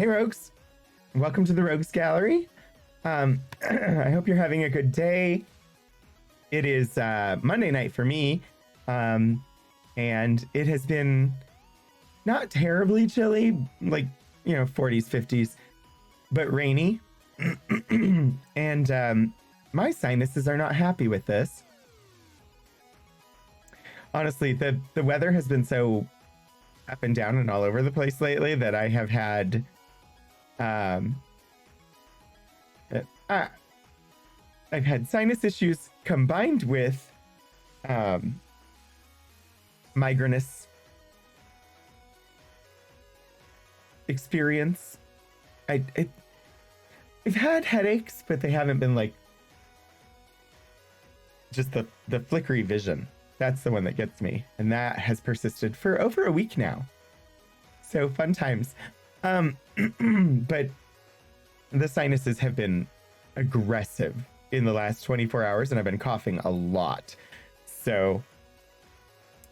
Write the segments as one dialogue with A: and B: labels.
A: Hey, Rogues. Welcome to the Rogues Gallery. I hope you're having a good day. It is Monday night for me, and it has been not terribly chilly, like, 40s, 50s, but rainy. And my sinuses are not happy with this. Honestly, the weather has been so up and down and all over the place lately that I have had I've had sinus issues combined with migrainous experience. I've had headaches, but they haven't been like just the flickery vision. That's the one that gets me, and that has persisted for over a week now. So fun times. But the sinuses have been aggressive in the last 24 hours, and I've been coughing a lot. So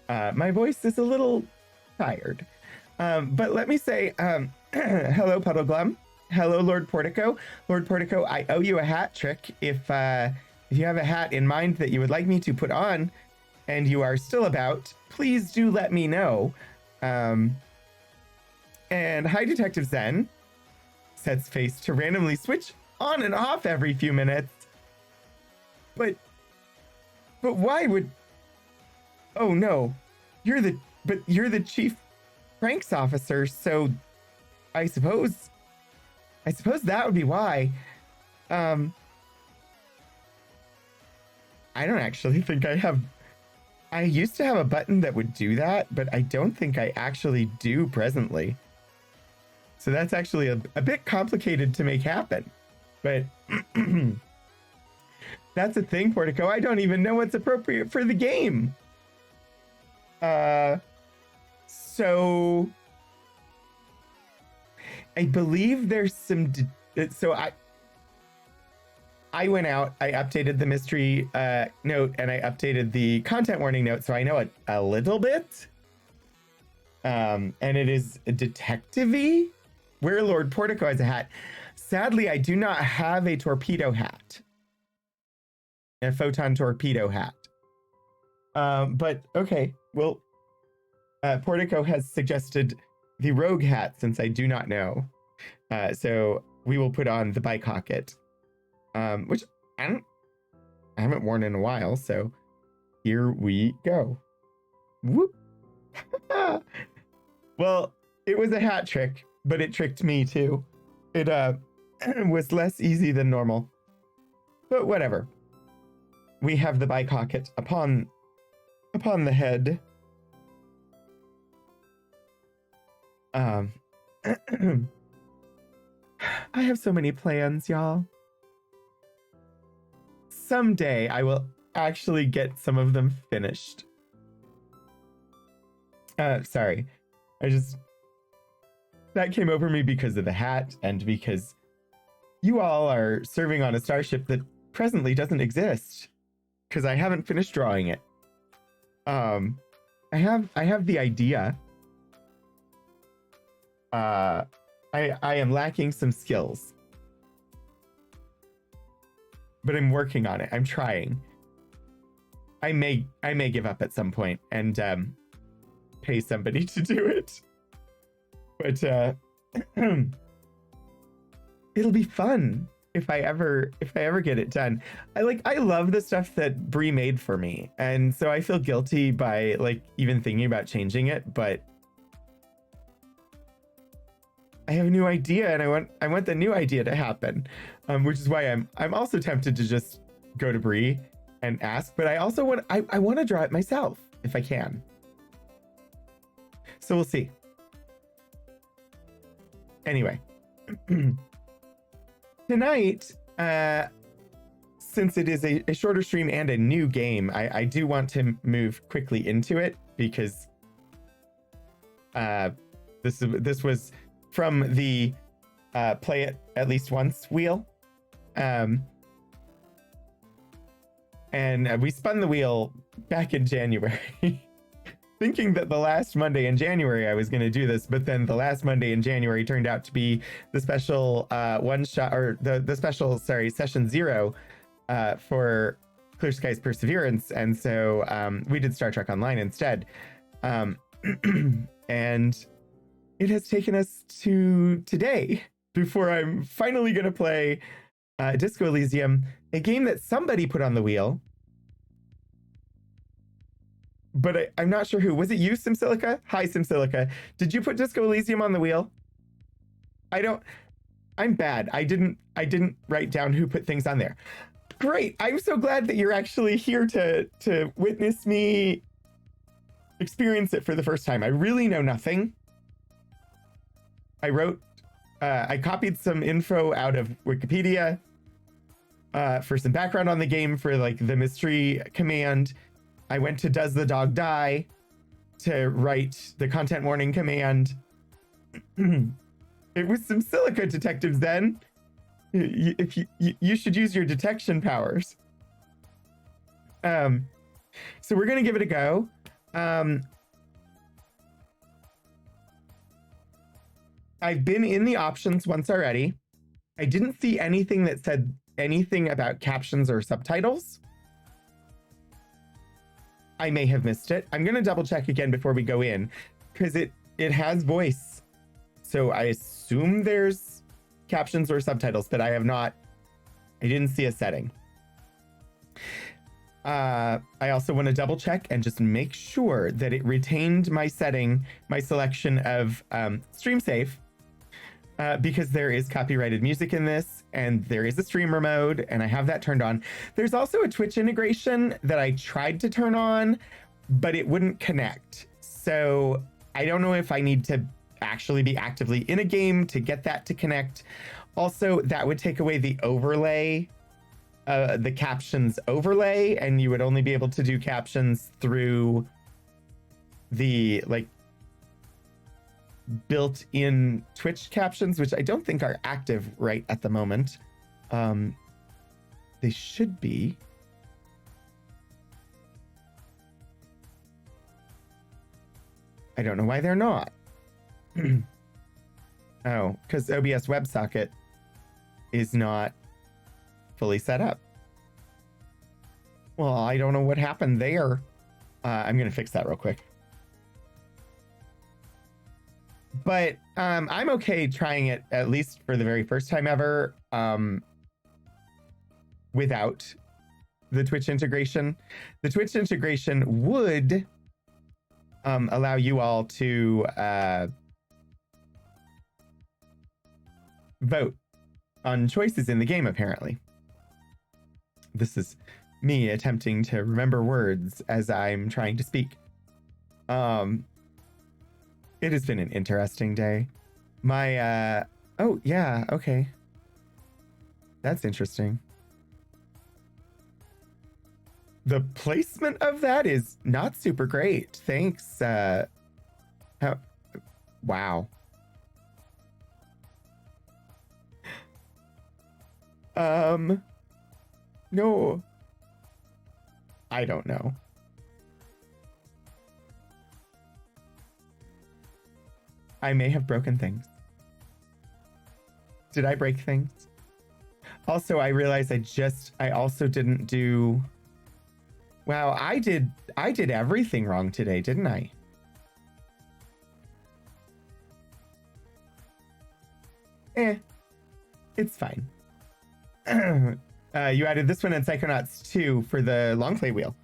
A: my voice is a little tired. But let me say, hello, Puddle Glum. Hello, Lord Portico. Lord Portico, I owe you a hat trick. If you have a hat in mind that you would like me to put on, and you are still about, please do let me know. And hi, Detective Zen. Sets face to randomly switch on and off every few minutes. But why would... Oh no, you're the chief pranks officer, so I suppose that would be why. I don't actually think I used to have a button that would do that, but I don't think I actually do presently. So that's actually a bit complicated to make happen. But that's a thing, Portico. I don't even know what's appropriate for the game. So I believe there's some... So I went out, I updated the mystery note, and I updated the content warning note, so I know a little bit. And it is detective-y, where Lord Portico has a hat. Sadly, I do not have a torpedo hat. A photon torpedo hat. But, okay, well, Portico has suggested the rogue hat, since I do not know. So we will put on the bike hocket. Which I haven't worn in a while, so here we go. Whoop. Well, it was a hat trick, but it tricked me too. It was less easy than normal, but whatever. We have the bike hocket upon the head. I have so many plans, y'all. Someday I will actually get some of them finished. Sorry. That came over me because of the hat and because you all are serving on a starship that presently doesn't exist. Because I haven't finished drawing it. I have the idea. I am lacking some skills. But I'm working on it. I'm trying. I may give up at some point and pay somebody to do it. But it'll be fun if I ever get it done. I love the stuff that Bree made for me, and so I feel guilty by even thinking about changing it. But I have a new idea, and I want the new idea to happen, which is why I'm also tempted to just go to Bree and ask. But I also want to draw it myself if I can. So we'll see. Anyway, tonight, since it is a shorter stream and a new game, I do want to move quickly into it because this was from the play it at least once wheel. And we spun the wheel back in January. thinking that the last Monday in January I was going to do this, but then the last Monday in January turned out to be the special one shot, or the special, sorry, session 0 for Clear Skies Perseverance. And so we did Star Trek Online instead. And it has taken us to today before I'm finally going to play Disco Elysium, a game that somebody put on the wheel. But I'm not sure who. Was it you, SimSilica? Hi, SimSilica. Did you put Disco Elysium on the wheel? I'm bad. I didn't write down who put things on there. Great. I'm so glad that you're actually here to witness me experience it for the first time. I really know nothing. I copied some info out of Wikipedia for some background on the game for like the mystery command. I went to Does the Dog Die to write the content warning command. It was some silica detectives then. You should use your detection powers. So we're gonna give it a go. I've been in the options once already. I didn't see anything that said anything about captions or subtitles. I may have missed it. I'm gonna double check again before we go in, because it has voice. So I assume there's captions or subtitles, but I didn't see a setting. I also want to double check and just make sure that it retained my selection of stream safe, because there is copyrighted music in this, and there is a streamer mode, and I have that turned on. There's also a Twitch integration that I tried to turn on, but it wouldn't connect. So I don't know if I need to actually be actively in a game to get that to connect. Also, that would take away the overlay, the captions overlay, and you would only be able to do captions through the like built-in Twitch captions, which I don't think are active right at the moment. They should be. I don't know why they're not. Oh, because OBS WebSocket is not fully set up. Well, I don't know what happened there. I'm gonna fix that real quick. But I'm okay trying it, at least for the very first time ever, without the Twitch integration. The Twitch integration would allow you all to vote on choices in the game, apparently. This is me attempting to remember words as I'm trying to speak. It has been an interesting day. Oh, yeah, okay. That's interesting. The placement of that is not super great. Thanks. Wow. No. I don't know. I may have broken things. Did I break things? Also, I realized I also didn't do... Wow, I did everything wrong today, didn't I? It's fine. You added this one in Psychonauts 2 for the long play wheel.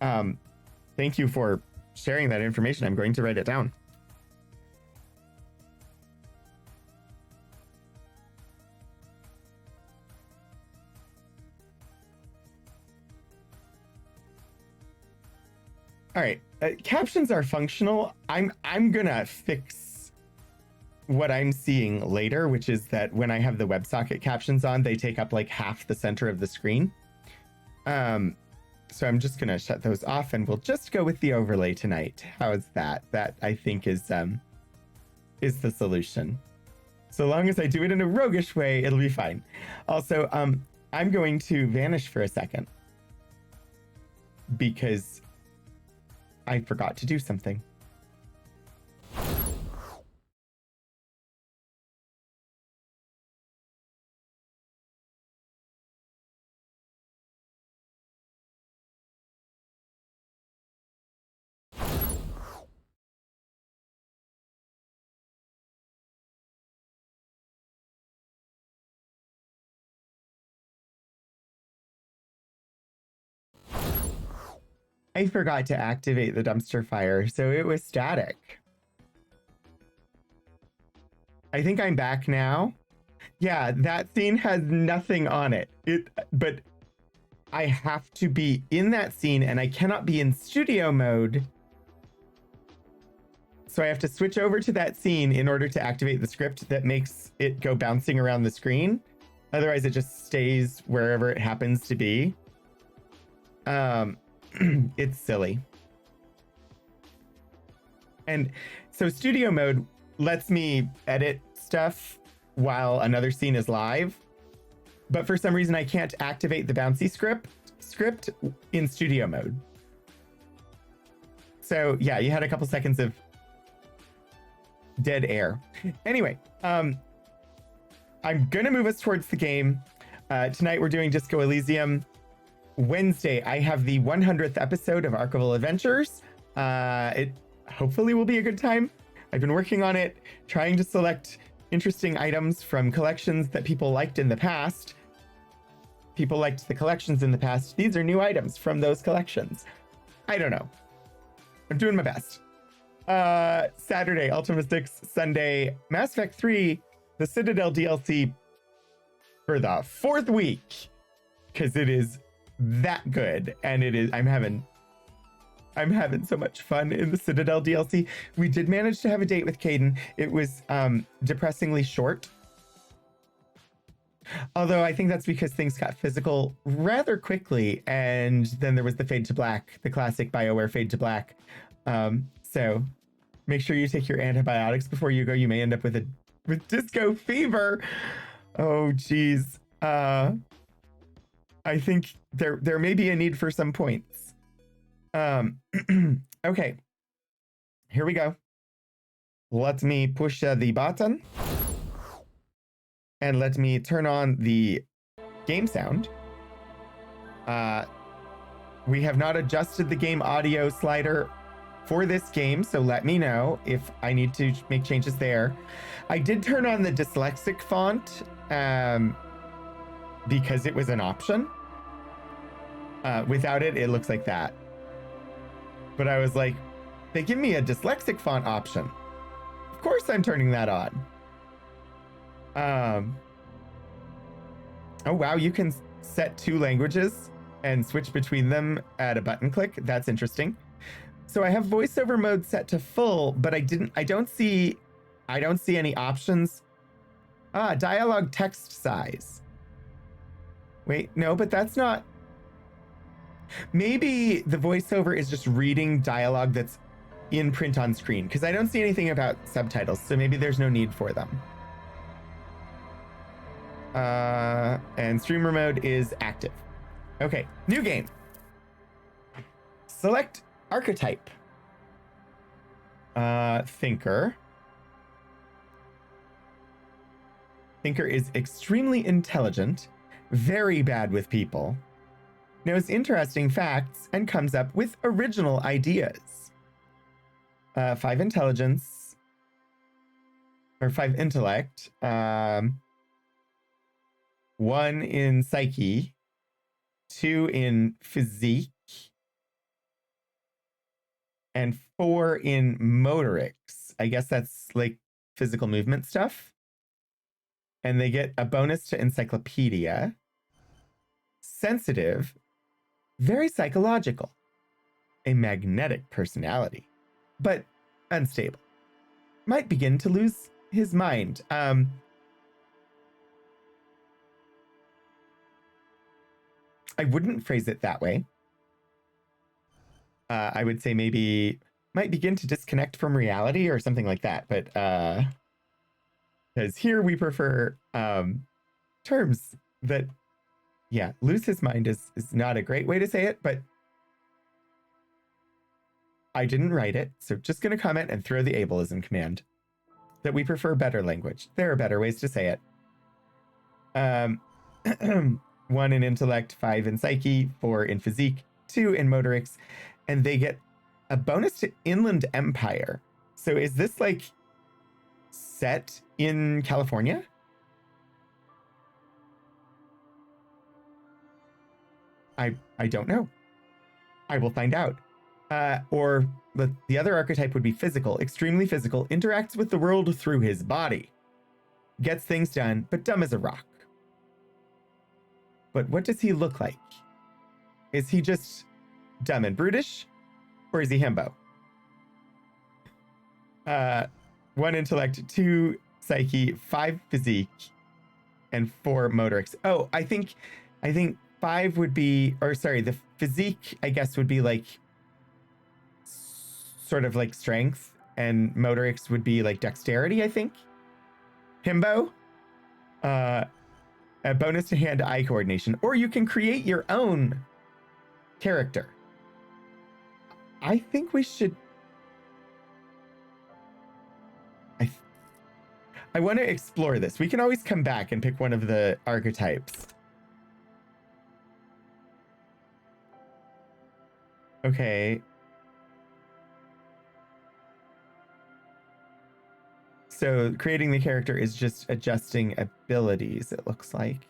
A: Thank you for sharing that information. I'm going to write it down. All right, captions are functional. I'm gonna fix what I'm seeing later, which is that when I have the WebSocket captions on, they take up like half the center of the screen. So I'm just gonna shut those off, and we'll just go with the overlay tonight. How is that? That I think is the solution. So long as I do it in a roguish way, it'll be fine. Also, I'm going to vanish for a second because I forgot to do something. I forgot to activate the dumpster fire, so it was static. I think I'm back now. Yeah, that scene has nothing on it. But I have to be in that scene and I cannot be in studio mode. So I have to switch over to that scene in order to activate the script that makes it go bouncing around the screen. Otherwise, it just stays wherever it happens to be. It's silly. And so studio mode lets me edit stuff while another scene is live. But for some reason, I can't activate the bouncy script in studio mode. So yeah, you had a couple seconds of dead air. Anyway, I'm gonna move us towards the game. Tonight we're doing Disco Elysium. Wednesday, I have the 100th episode of Archival Adventures. It hopefully will be a good time. I've been working on it, trying to select interesting items from collections that people liked in the past. People liked the collections in the past. These are new items from those collections. I don't know. I'm doing my best. Saturday, Ultima 6. Sunday, Mass Effect 3, the Citadel DLC for the 4th week. Because it is that good. And it is, I'm having so much fun in the Citadel DLC. We did manage to have a date with Caden. It was depressingly short. Although I think that's because things got physical rather quickly. And then there was the fade to black, the classic BioWare fade to black. So make sure you take your antibiotics before you go. You may end up with disco fever. Oh, geez. I think there may be a need for some points. Okay, here we go. Let me push the button and let me turn on the game sound. We have not adjusted the game audio slider for this game, so let me know if I need to make changes there. I did turn on the dyslexic font because it was an option. Without it, it looks like that. But I was like, they give me a dyslexic font option. Of course I'm turning that on. Oh, wow, you can set 2 languages and switch between them at a button click. That's interesting. So I have voiceover mode set to full, but I don't see any options. Dialogue text size. Wait, no, but that's not. Maybe the voiceover is just reading dialogue that's in print on screen, because I don't see anything about subtitles, so maybe there's no need for them. And streamer mode is active. Okay, new game. Select archetype. Thinker. Thinker is extremely intelligent, very bad with people, knows interesting facts, and comes up with original ideas. 5 intelligence, or 5 intellect, 1 in psyche, 2 in physique, and 4 in motorics. I guess that's like physical movement stuff. And they get a bonus to encyclopedia. Sensitive, very psychological, a magnetic personality, but unstable. Might begin to lose his mind. I wouldn't phrase it that way. I would say maybe might begin to disconnect from reality or something like that. But because here we prefer terms that, yeah, lose his mind is not a great way to say it, but I didn't write it, so just going to comment and throw the ableism command. That we prefer better language. There are better ways to say it. 1 in intellect, 5 in psyche, 4 in physique, 2 in motorics, and they get a bonus to Inland Empire. So is this like set in California? I don't know. I will find out. Or the other archetype would be physical, extremely physical, interacts with the world through his body, gets things done, but dumb as a rock. But what does he look like? Is he just dumb and brutish, or is he himbo? 1 intellect, 2 psyche, 5 physique, and 4 motorics. Oh, I think 5 would be, or sorry, the physique, I guess, would be like sort of like strength, and motorics would be like dexterity, I think. Himbo. A bonus to hand-eye coordination, or you can create your own character. I think we should. I want to explore this. We can always come back and pick one of the archetypes. Okay. So creating the character is just adjusting abilities, it looks like.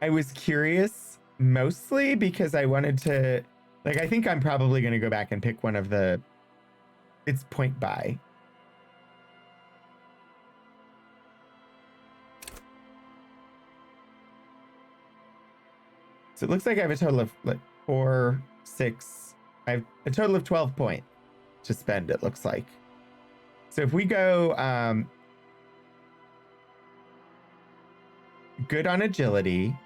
A: I was curious mostly because I wanted to, like, I think I'm probably going to go back and pick one of the, it's point buy. So it looks like I have a total of like 4, 6, I have a total of 12 points to spend, it looks like. So if we go good on agility,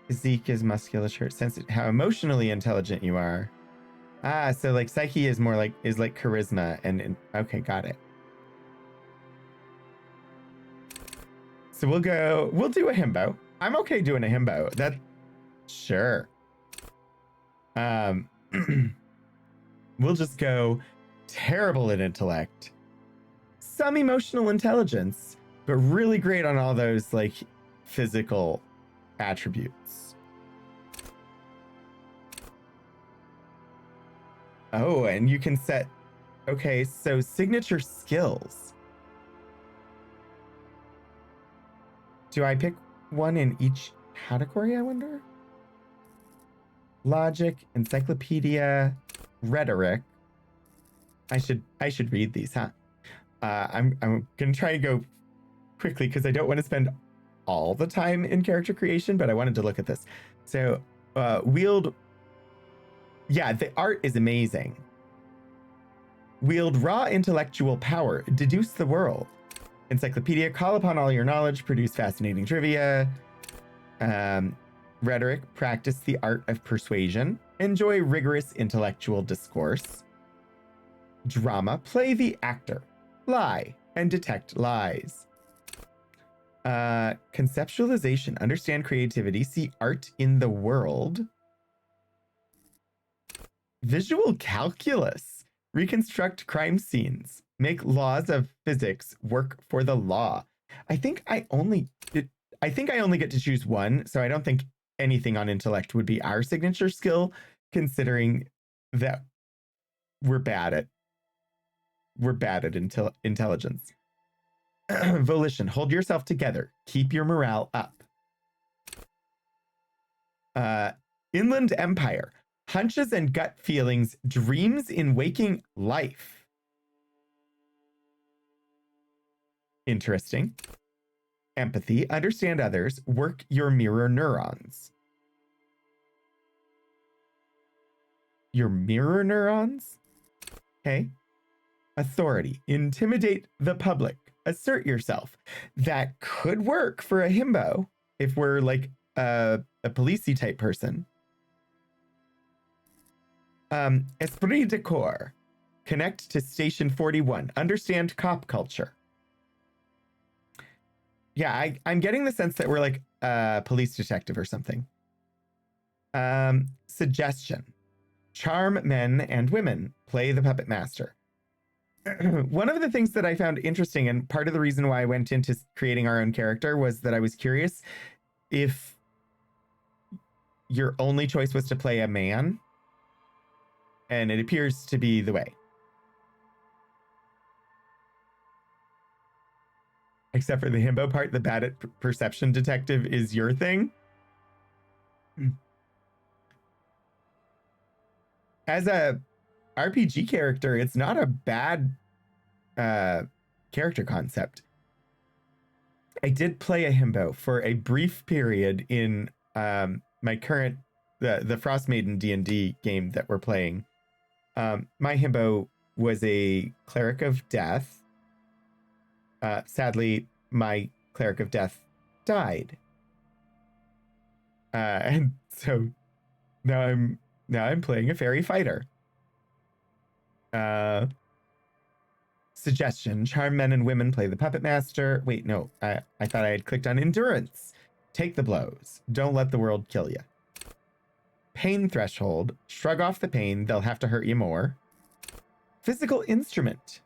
A: physique is musculature, sense how emotionally intelligent you are. Ah, so like psyche is more like, is like charisma and okay, got it. So we'll do a himbo. I'm okay doing a himbo. That, sure. We'll just go terrible at intellect, some emotional intelligence, but really great on all those like physical attributes. Oh, and you can set, okay, so signature skills. Do I pick one in each category, I wonder? Logic, encyclopedia, rhetoric. I should read these, huh? I'm gonna try and go quickly because I don't want to spend all the time in character creation, but I wanted to look at this. So wield, yeah, the art is amazing. Wield raw intellectual power, deduce the world. Encyclopedia, call upon all your knowledge, produce fascinating trivia. Rhetoric, practice the art of persuasion. Enjoy rigorous intellectual discourse. Drama, play the actor. Lie and detect lies. Conceptualization, understand creativity, see art in the world. Visual calculus, reconstruct crime scenes. Make laws of physics work for the law. I think I only get to choose one, so I don't think anything on intellect would be our signature skill, considering that we're bad at intelligence. Volition, hold yourself together. Keep your morale up. Inland Empire, hunches and gut feelings, dreams in waking life. Interesting. Empathy, understand others, work your mirror neurons. Your mirror neurons? Okay. Authority, intimidate the public, assert yourself. That could work for a himbo if we're like a policey type person. Esprit de corps, Connect to Station 41. Understand cop culture. Yeah, I'm getting the sense that we're like a police detective or something. Suggestion. Charm men and women. Play the puppet master. One of the things that I found interesting, and part of the reason why I went into creating our own character, was that I was curious if your only choice was to play a man, and it appears to be the way. Except for the himbo part, the bad at perception detective is your thing. As a RPG character, it's not a bad character concept. I did play a himbo for a brief period in my current the Frost Maiden D&D game that we're playing. My himbo was a cleric of death. Sadly, my cleric of death died, and so now I'm playing a fairy fighter. Suggestion: charm men and women. Play the puppet master. Wait, no, I thought I had clicked on endurance. Take the blows. Don't let the world kill you. Pain threshold. Shrug off the pain. They'll have to hurt you more. Physical instrument.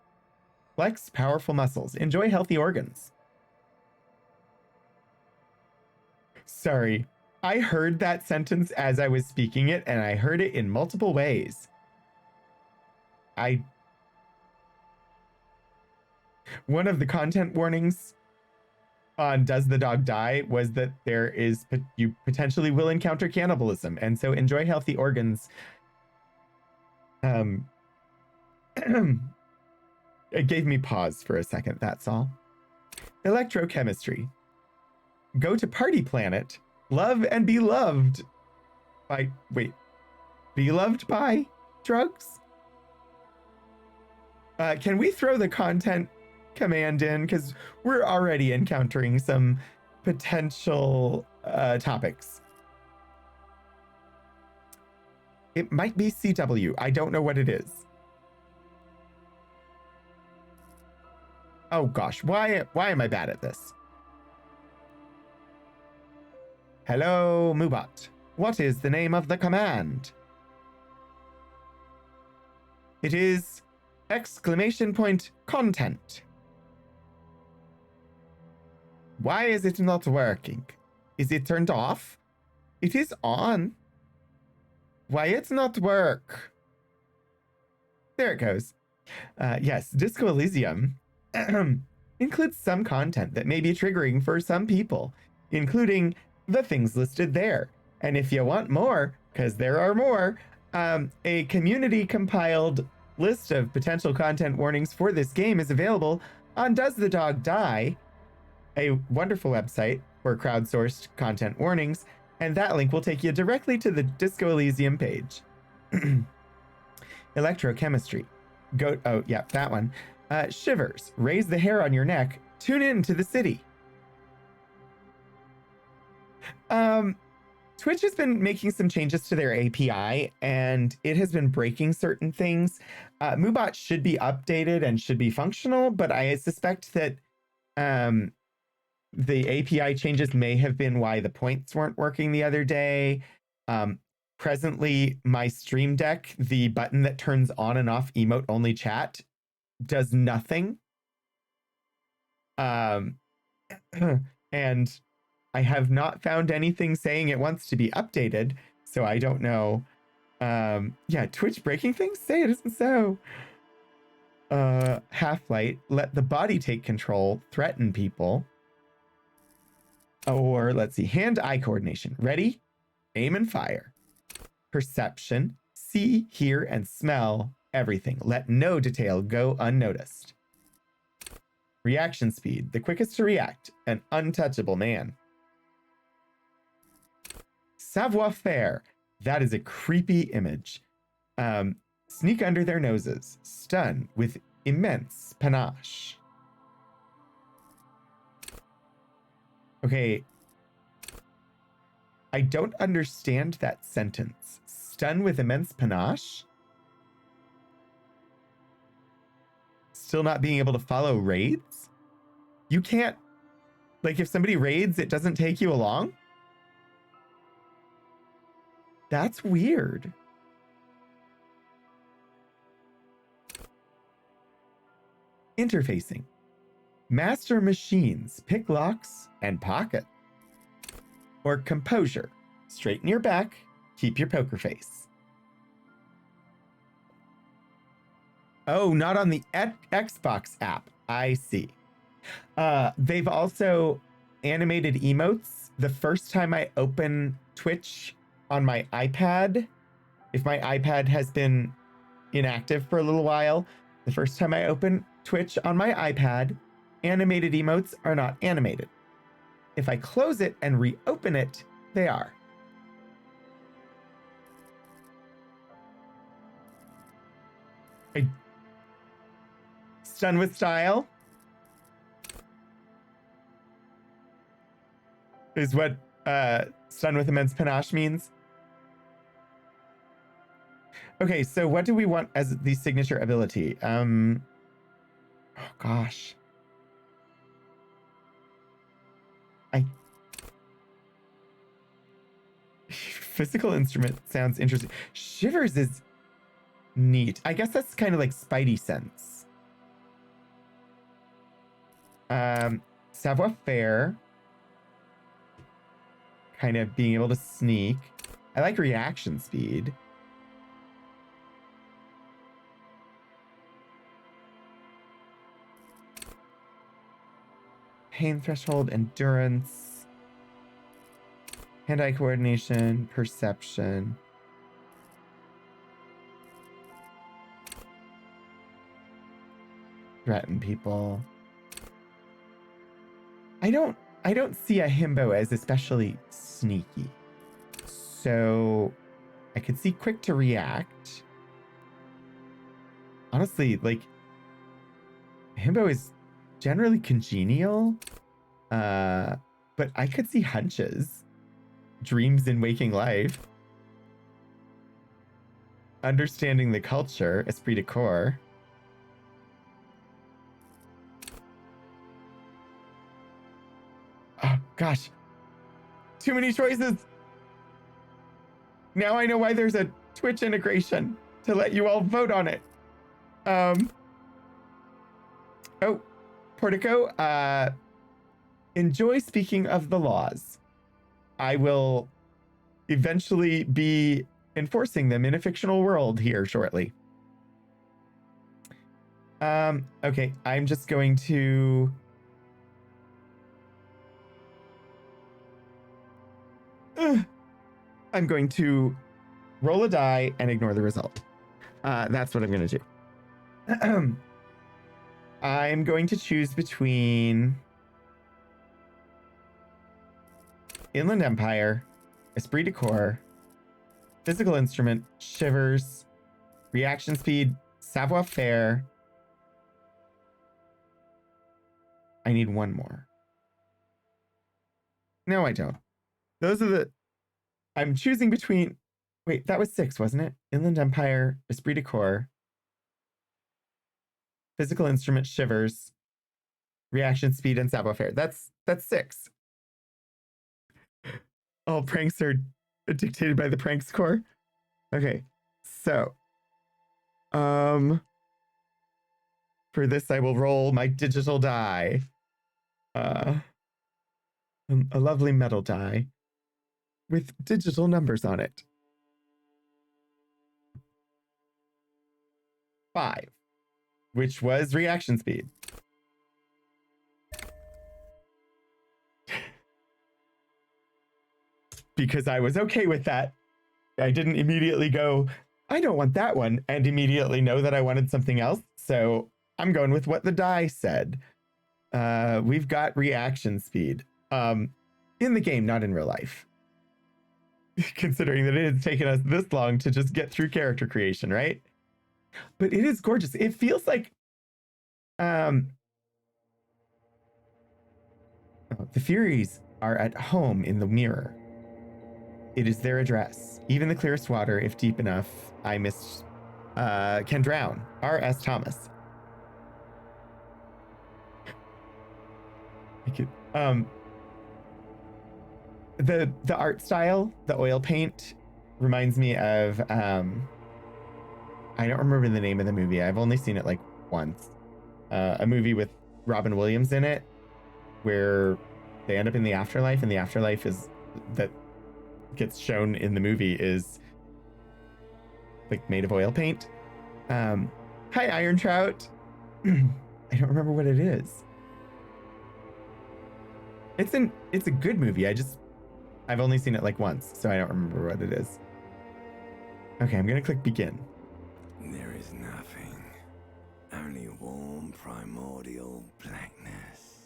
A: Flex powerful muscles. Enjoy healthy organs. Sorry, I heard that sentence as I was speaking it, and I heard it in multiple ways. One of the content warnings on Does the Dog Die was that you potentially will encounter cannibalism, and so enjoy healthy organs. It gave me pause for a second, that's all. Electrochemistry. Go to Party Planet. Love and be loved by... Wait. Be loved by drugs? Can we throw the content command in? Because we're already encountering some potential topics. It might be CW. I don't know what it is. Oh gosh, why am I bad at this? Hello, Moobot. What is the name of the command? It is !content. Why is it not working? Is it turned off? It is on. Why it's not work? There it goes. Yes, Disco Elysium includes some content that may be triggering for some people, including the things listed there. And if you want more, because there are more, a community compiled list of potential content warnings for this game is available on Does the Dog Die, a wonderful website for crowdsourced content warnings, and that link will take you directly to the Disco Elysium page. Electrochemistry. Oh yeah, that one. Shivers. Raise the hair on your neck. Tune in to the city. Twitch has been making some changes to their API, and it has been breaking certain things. Moobot should be updated and should be functional, but I suspect that the API changes may have been why the points weren't working the other day. Presently, my Stream Deck, the button that turns on and off emote only chat, does nothing. And I have not found anything saying it wants to be updated, so I don't know. Yeah, Twitch breaking things? Say it isn't so. Half-Light, let the body take control, threaten people. Or let's see, hand-eye coordination. Ready? Aim and fire. Perception, see, hear, and smell everything. Let no detail go unnoticed. Reaction speed, the quickest to react, an untouchable man. Savoir-faire, that is a creepy image. Sneak under their noses, stun with immense panache. Okay, I don't understand that sentence. Stun with immense panache? still not being able to follow raids? You can't, like, if somebody raids, it doesn't take you along? That's weird. Interfacing. Master machines, pick locks, and pocket. Or composure. Straighten your back, keep your poker face. Oh, not on the Xbox app. I see. They've also animated emotes. The first time I open Twitch on my iPad, if my iPad has been inactive for a little while, the first time I open Twitch on my iPad, animated emotes are not animated. If I close it and reopen it, they are. Stun with style is what stun with immense panache means. Okay, so what do we want as the signature ability? Oh gosh. Physical instrument sounds interesting. Shivers is neat. I guess that's kind of like Spidey sense. Savoir faire. Kind of being able to sneak. I like reaction speed. Pain threshold, endurance. Hand-eye coordination, perception. Threaten people. I don't see a himbo as especially sneaky. So I could see quick to react. Honestly, like, himbo is generally congenial. But I could see hunches. Dreams in waking life. Understanding the culture, esprit de corps. Oh, gosh. Too many choices. Now I know why there's a Twitch integration to let you all vote on it. Oh, Portico, enjoy speaking of the laws. I will eventually be enforcing them in a fictional world here shortly. Okay, I'm just going to... I'm going to roll a die and ignore the result. That's what I'm going to do. I'm going to choose between Inland Empire, Esprit de Corps, Physical Instrument, Shivers, Reaction Speed, Savoir Faire. I need one more. No, I don't. Those are the... I'm choosing between... Wait, that was 6, wasn't it? Inland Empire, Esprit de Corps, Physical Instrument, Shivers, Reaction Speed, and Savoir Faire. That's 6. All pranks are dictated by the pranks core. Okay, so... For this, I will roll my digital die. A lovely metal die with digital numbers on it. 5, which was reaction speed. Because I was okay with that. I didn't immediately go, I don't want that one, and immediately know that I wanted something else. So I'm going with what the die said. We've got reaction speed. In the game, not in real life. Considering that it has taken us this long to just get through character creation, right? But it is gorgeous. It feels like the Furies are at home in the mirror. It is their address. Even the clearest water, if deep enough, can drown. R.S. Thomas. I could, the art style, the oil paint reminds me of I don't remember the name of the movie. I've only seen it like once. A movie with Robin Williams in it where they end up in the afterlife, and the afterlife is that gets shown in the movie is like made of oil paint. Hi, Iron Trout. I don't remember what it is. It's a good movie. I've only seen it like once, so I don't remember what it is. Okay, I'm gonna click begin.
B: There is nothing, only warm primordial blackness.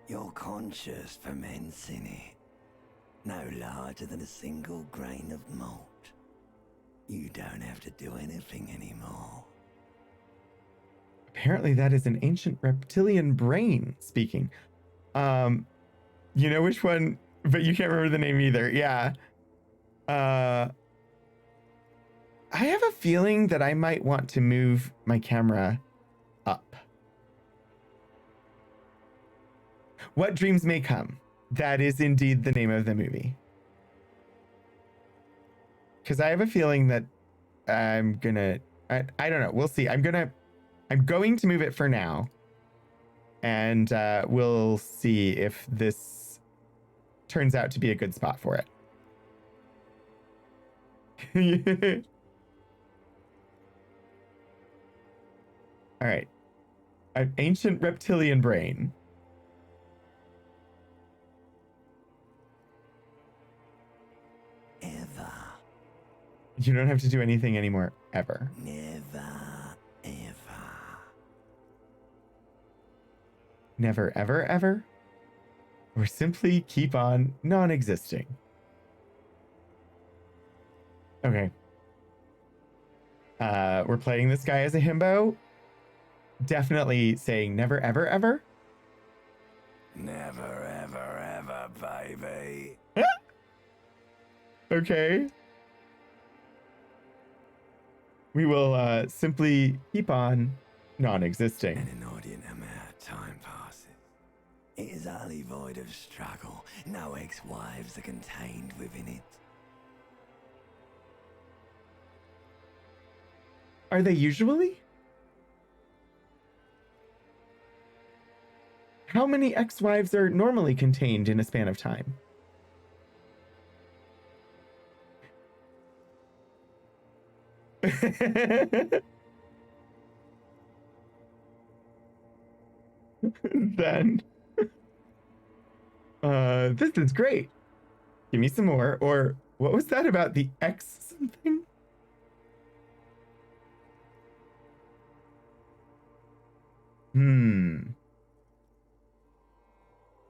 B: You're conscious ferments in it, no larger than a single grain of malt. You don't have to do anything anymore.
A: Apparently that is an ancient reptilian brain speaking. You know which one, but you can't remember the name either. Yeah. I have a feeling that I might want to move my camera up. What Dreams May Come. That is indeed the name of the movie. Because I have a feeling that I'm gonna, I don't know. We'll see. I'm going to move it for now. And we'll see if this turns out to be a good spot for it. All right. An ancient reptilian brain.
B: Ever.
A: You don't have to do anything anymore, ever.
B: Never, ever.
A: Never, ever, ever? Or simply keep on non-existing? Okay. We're playing this guy as a himbo. Definitely saying never, ever, ever.
B: Never, ever, ever, baby.
A: Okay. We will simply keep on non-existing.
B: An inordinate amount of time passes. It is utterly void of struggle. No ex-wives are contained within it.
A: Are they usually? How many ex-wives are normally contained in a span of time? Then this is great. Give me some more. Or what was that about the X something?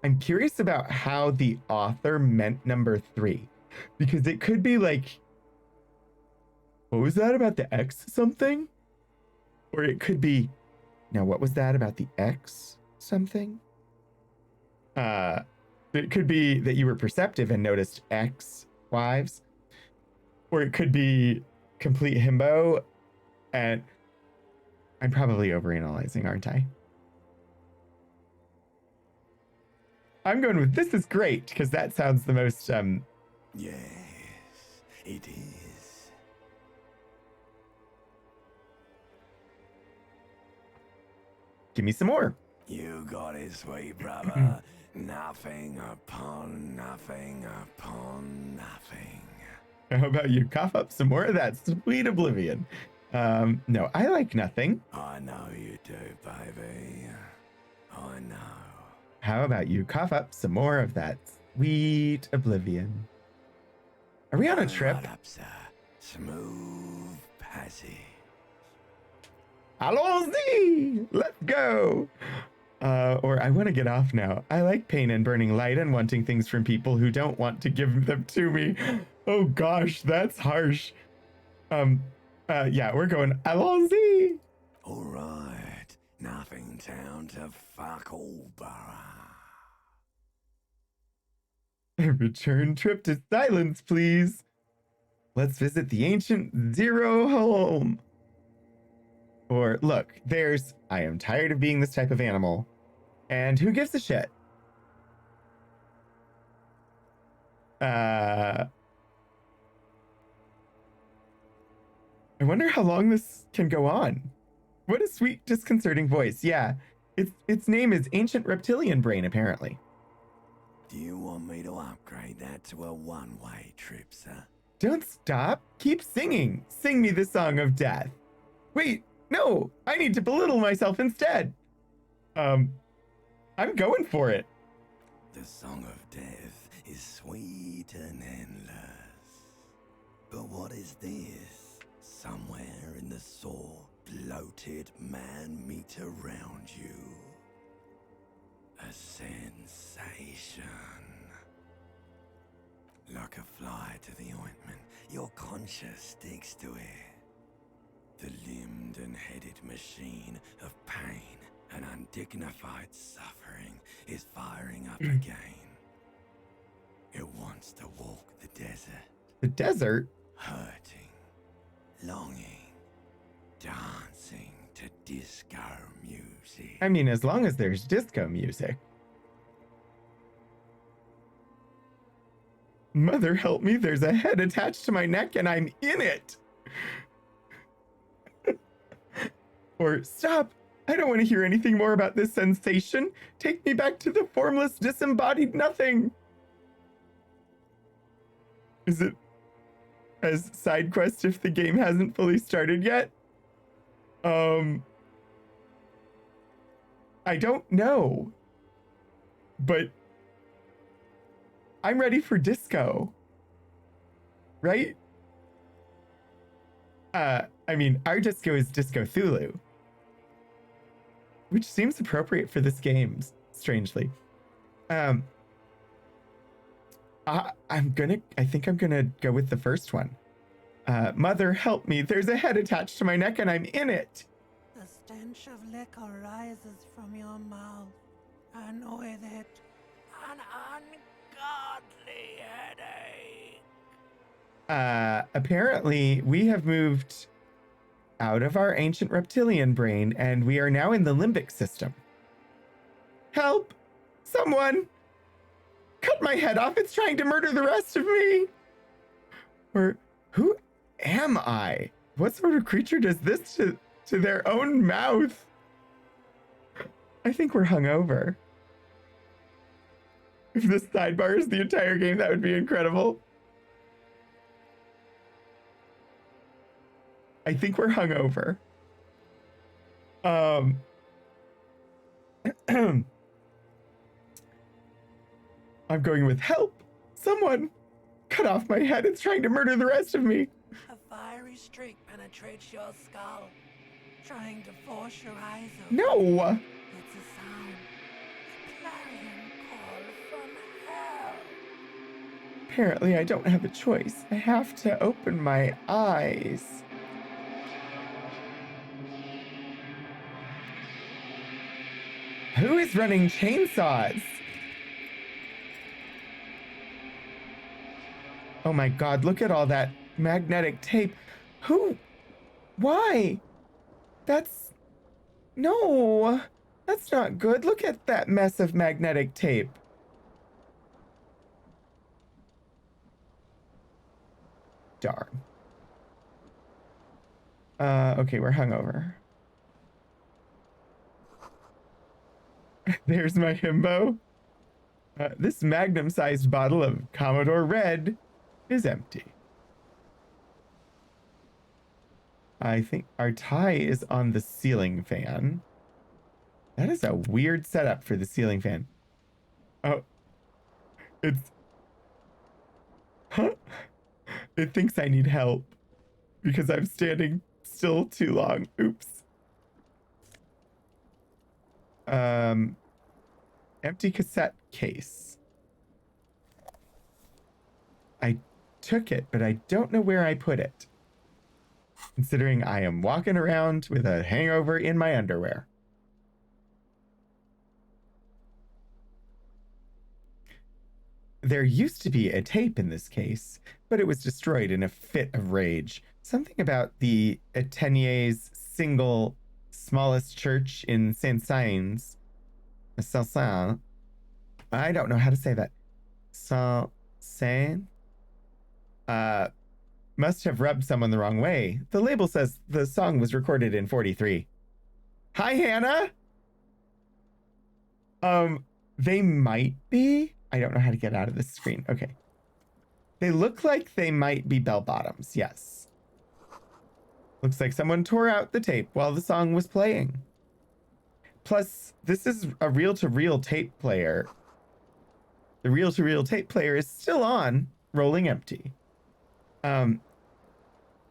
A: I'm curious about how the author meant number 3, because it could be like, what was that about the X something? Or it could be, now what was that about the X something? It could be that you were perceptive and noticed X wives. Or it could be complete himbo, and I'm probably overanalyzing, aren't I? I'm going with this is great, because that sounds the most
B: Yes, it is.
A: Give me some more.
B: You got it, sweet brother. Nothing upon nothing upon nothing.
A: How about you cough up some more of that sweet oblivion? No, I like nothing.
B: I know you do, baby. I know.
A: How about you cough up some more of that sweet oblivion? Are we on a trip?
B: Right up, sir. Smooth passage.
A: Allons-y! Let's go! Or I want to get off now. I like pain and burning light and wanting things from people who don't want to give them to me. Oh gosh, that's harsh. Yeah, we're going allons-y!
B: All right. Nothing down to fuck all, borough.
A: Return trip to silence, please. Let's visit the ancient Zero home. Or look, there's I am tired of being this type of animal. And who gives a shit? I wonder how long this can go on. What a sweet, disconcerting voice. Yeah, its name is Ancient Reptilian Brain, apparently.
B: Do you want me to upgrade that to a one-way trip, sir?
A: Don't stop. Keep singing. Sing me the song of death. Wait, no, I need to belittle myself instead. I'm going for it.
B: The song of death is sweet and endless. But what is this? Somewhere in the sore, bloated man meet around you. A sensation. Like a fly to the ointment, your conscience sticks to it. The limbed and headed machine of pain and undignified suffering is firing up again. It wants to walk the desert.
A: The desert?
B: Hurting, longing, dancing to disco music.
A: I mean, as long as there's disco music. Mother help me, there's a head attached to my neck and I'm in it. Or stop, I don't want to hear anything more about this sensation. Take me back to the formless, disembodied nothing. Is it as side quest if the game hasn't fully started yet? I don't know. But I'm ready for disco. Right? I mean, our disco is Disco Thulu. Which seems appropriate for this game, strangely. I think I'm gonna go with the first one. Mother, help me. There's a head attached to my neck and I'm in it.
C: The stench of liquor rises from your mouth, and with it, an ungodly headache.
A: Apparently, we have moved out of our ancient reptilian brain and we are now in the limbic system. Help! Someone! Cut my head off, it's trying to murder the rest of me! Or who am I? What sort of creature does this to their own mouth? I think we're hungover. If this sidebar is the entire game, that would be incredible. I think we're hungover. I'm going with help. Someone cut off my head. It's trying to murder the rest of me.
C: A fiery streak penetrates your skull, trying to force your eyes open.
A: No.
C: It's a sound. A clarion call from hell.
A: Apparently, I don't have a choice. I have to open my eyes. Who is running chainsaws? Oh my god, look at all that magnetic tape. Who? Why? That's... No, that's not good. Look at that mess of magnetic tape. Darn. Okay, we're hungover. There's my himbo. This magnum-sized bottle of Commodore Red is empty. I think our tie is on the ceiling fan. That is a weird setup for the ceiling fan. Oh, it's... Huh? It thinks I need help because I'm standing still too long. Oops. Empty cassette case. I took it, but I don't know where I put it. Considering I am walking around with a hangover in my underwear. There used to be a tape in this case, but it was destroyed in a fit of rage. Something about the Atenier's single smallest church in Saint-Saëns Salsan. I don't know how to say that. Salsan. Must have rubbed someone the wrong way. The label says the song was recorded in 43. Hi, Hannah. They might be. I don't know how to get out of this screen. Okay. They look like they might be bell bottoms. Yes. Looks like someone tore out the tape while the song was playing. Plus, this is a reel-to-reel tape player. The reel-to-reel tape player is still on, rolling empty.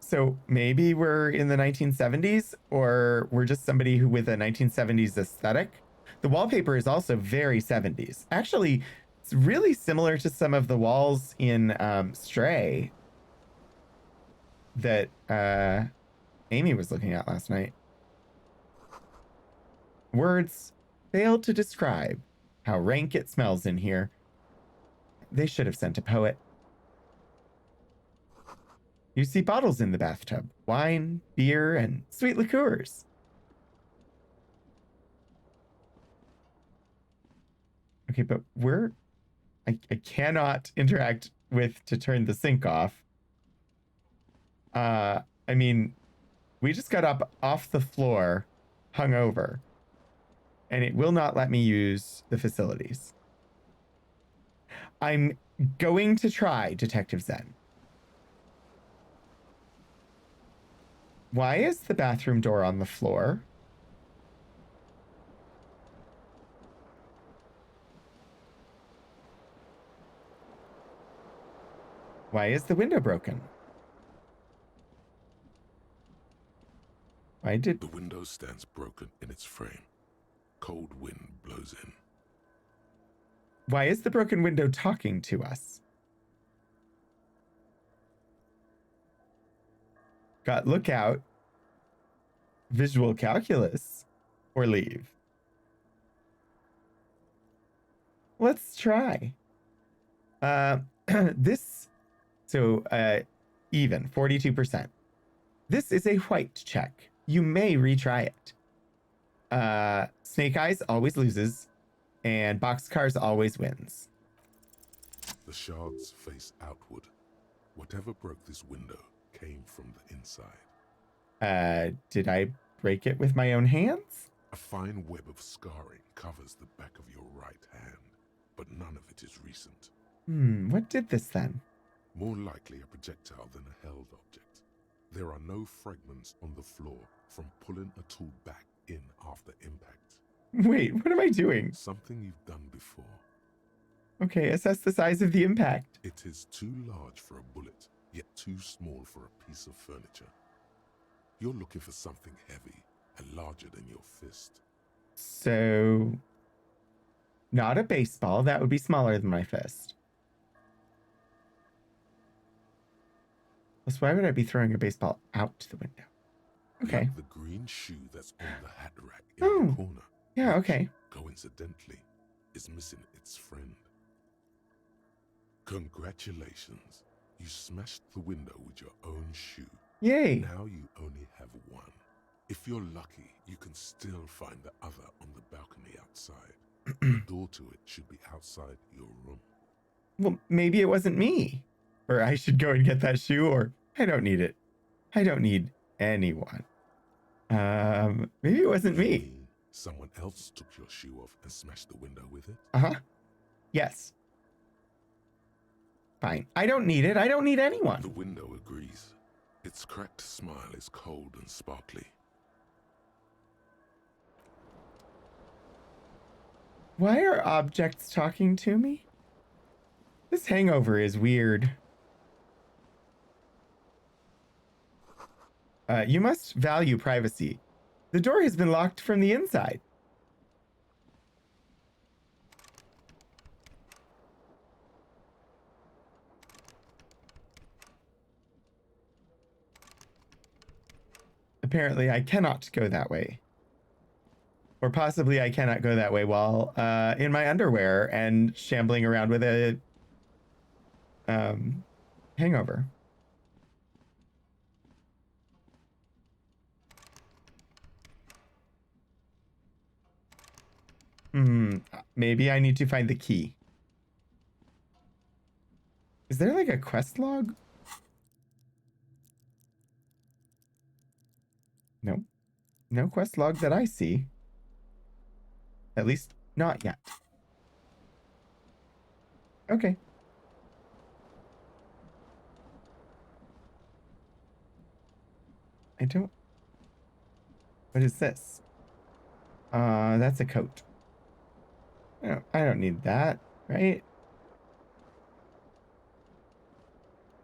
A: So maybe we're in the 1970s, or we're just somebody who with a 1970s aesthetic. The wallpaper is also very 70s. Actually, it's really similar to some of the walls in Stray that Amy was looking at last night. Words fail to describe how rank it smells in here. They should have sent a poet. You see bottles in the bathtub, wine, beer, and sweet liqueurs. Okay, but I cannot interact with to turn the sink off. I mean, we just got up off the floor, hungover, and it will not let me use the facilities. I'm going to try Detective Zen. Why is the bathroom door on the floor? Why is the window broken? Why did...
D: The window stands broken in its frame. Cold wind blows in.
A: Why is the broken window talking to us? Got lookout, visual calculus, or leave. Let's try. Even 42%. This is a white check. You may retry it. Snake Eyes always loses, and Boxcars always wins.
D: The shards face outward. Whatever broke this window came from the inside.
A: Did I break it with my own hands?
D: A fine web of scarring covers the back of your right hand, but none of it is recent.
A: What did this then?
D: More likely a projectile than a held object. There are no fragments on the floor from pulling a tool back in after impact.
A: Wait, what am I doing?
D: Something you've done before.
A: Okay, assess the size of the impact.
D: It is too large for a bullet, yet too small for a piece of furniture. You're looking for something heavy and larger than your fist.
A: So, not a baseball. That would be smaller than my fist. Plus, why would I be throwing a baseball out the window? Okay.
D: Like the green shoe that's on the hat rack in the corner.
A: Yeah, okay.
D: Coincidentally, is missing its friend. Congratulations. You smashed the window with your own shoe.
A: Yay.
D: Now you only have one. If you're lucky, you can still find the other on the balcony outside. The door to it should be outside your room.
A: Well, maybe it wasn't me. Or I should go and get that shoe, or I don't need it. I don't need anyone. Maybe it wasn't
D: You
A: me.
D: mean someone else took your shoe off and smashed the window with it?
A: Uh-huh. Yes. Fine. I don't need it. I don't need anyone.
D: The window agrees. Its cracked smile is cold and sparkly.
A: Why are objects talking to me? This hangover is weird. You must value privacy. The door has been locked from the inside. Apparently, I cannot go that way. Or possibly I cannot go that way while in my underwear and shambling around with a hangover. Maybe I need to find the key. Is there like a quest log? No. No quest log that I see. At least not yet. Okay. I don't... What is this? That's a coat. I don't need that, right?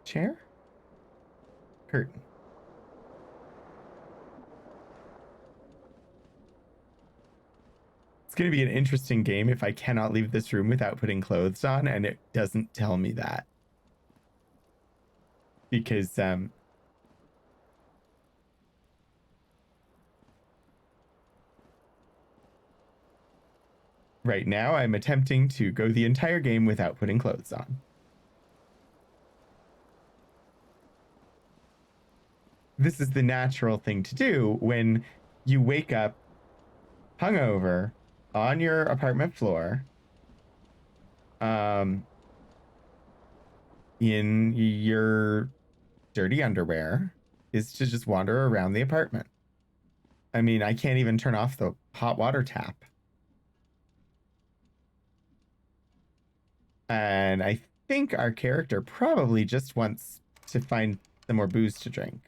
A: Chair? Curtain. It's going to be an interesting game if I cannot leave this room without putting clothes on and it doesn't tell me that. Because, right now I'm attempting to go the entire game without putting clothes on. This is the natural thing to do when you wake up hungover on your apartment floor, in your dirty underwear, is to just wander around the apartment. I mean, I can't even turn off the hot water tap. And I think our character probably just wants to find some more booze to drink.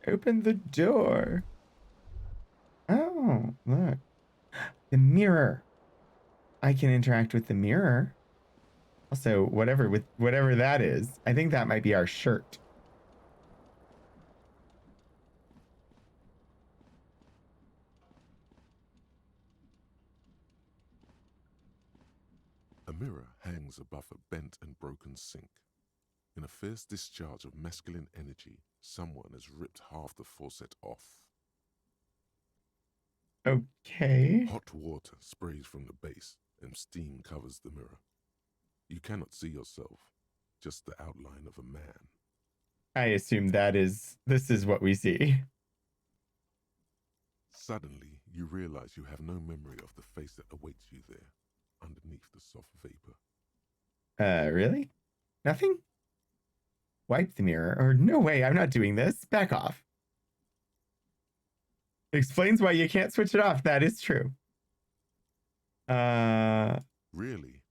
A: Open the door. Oh, look. The mirror. I can interact with the mirror. Also, whatever that is, I think that might be our shirt.
D: A mirror hangs above a bent and broken sink. In a fierce discharge of masculine energy, someone has ripped half the faucet off.
A: Okay.
D: Hot water sprays from the base and steam covers the mirror. You cannot see yourself, just the outline of a man.
A: I assume this is what we see.
D: Suddenly, you realize you have no memory of the face that awaits you there, underneath the soft vapor.
A: Really? Nothing? Wipe the mirror. Or no way, I'm not doing this. Back off. Explains why you can't switch it off. That is true.
D: Really?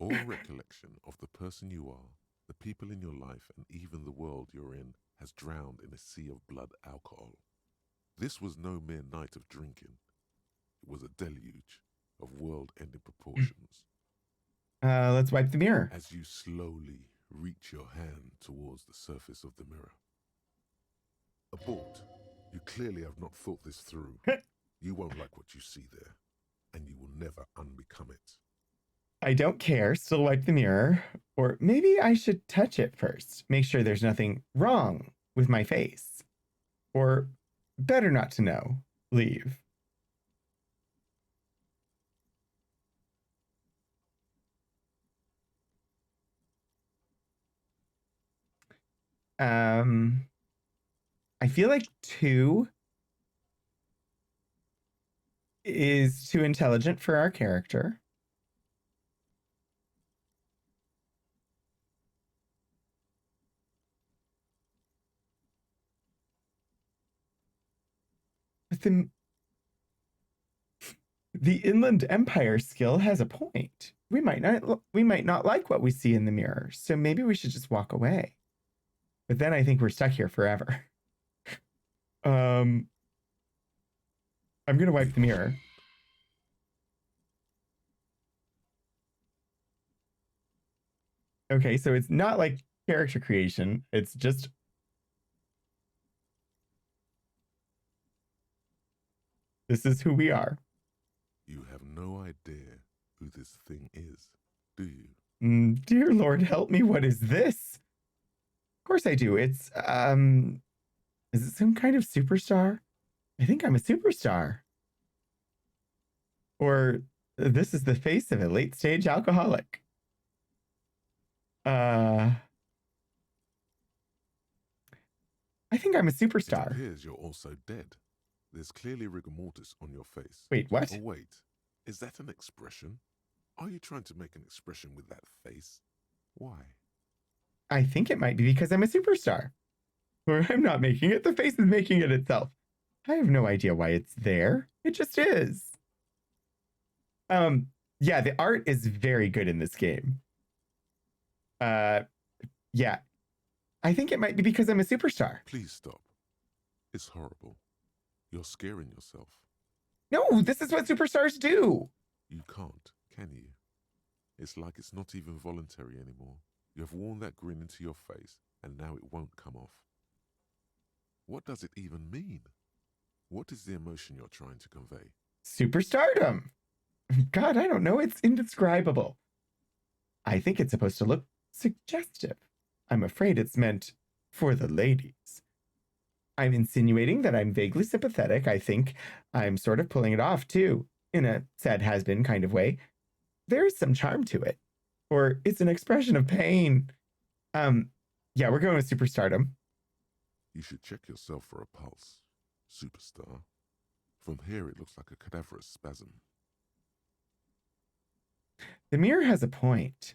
D: All recollection of the person you are, the people in your life, and even the world you're in has drowned in a sea of blood alcohol. This was no mere night of drinking. It was a deluge of world-ending proportions.
A: Let's wipe the mirror.
D: As you slowly reach your hand towards the surface of the mirror. Abort. You clearly have not thought this through. You won't like what you see there, and you will never unbecome it.
A: I don't care. Still wipe the mirror. Or maybe I should touch it first. Make sure there's nothing wrong with my face. Or better not to know. Leave. I feel like 2 is too intelligent for our character. But the Inland Empire skill has a point. We might not like what we see in the mirror, so maybe we should just walk away. But then I think we're stuck here forever. I'm gonna wipe the mirror. Okay, so it's not like character creation. It's just this is who we are.
D: You have no idea who this thing is, do you?
A: Dear Lord, help me. What is this? Of course I do. It's, is it some kind of superstar? I think I'm a superstar. Or This is the face of a late stage alcoholic. I think I'm a
D: It
A: superstar.
D: appears you're also dead. There's clearly rigor mortis on your face.
A: Wait, what?
D: Oh, wait. Is that an expression? Are you trying to make an expression with that face? Why?
A: I think it might be because I'm a superstar. Or I'm not making it. The face is making it itself. I have no idea why it's there. It just is. Yeah, the art is very good in this game. Yeah. I think it might be because I'm a superstar.
D: Please stop. It's horrible. You're scaring yourself.
A: No, this is what superstars do.
D: You can't, can you? It's like it's not even voluntary anymore. You have worn that grin into your face, and now it won't come off. What does it even mean? What is the emotion you're trying to convey?
A: Superstardom. God, I don't know. It's indescribable. I think it's supposed to look suggestive. I'm afraid it's meant for the ladies. I'm insinuating that I'm vaguely sympathetic. I think I'm sort of pulling it off, too, in a sad has-been kind of way. There is some charm to it. Or it's an expression of pain. Yeah, we're going with superstardom.
D: You should check yourself for a pulse, superstar. From here it looks like a cadaverous spasm.
A: The mirror has a point.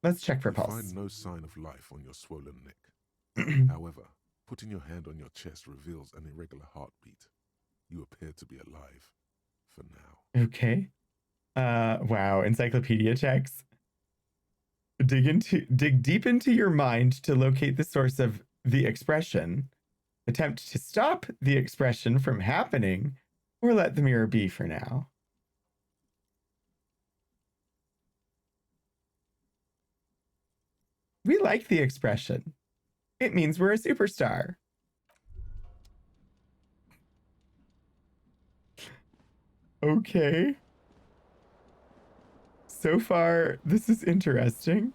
A: Let's check for
D: You
A: pulse.
D: find no sign of life on your swollen neck. However, putting your hand on your chest reveals an irregular heartbeat. You appear to be alive. For now.
A: Okay. Wow, encyclopedia checks. Dig deep into your mind to locate the source of the expression. Attempt to stop the expression from happening, or let the mirror be for now. We like the expression. It means we're a superstar. Okay. So far, this is interesting.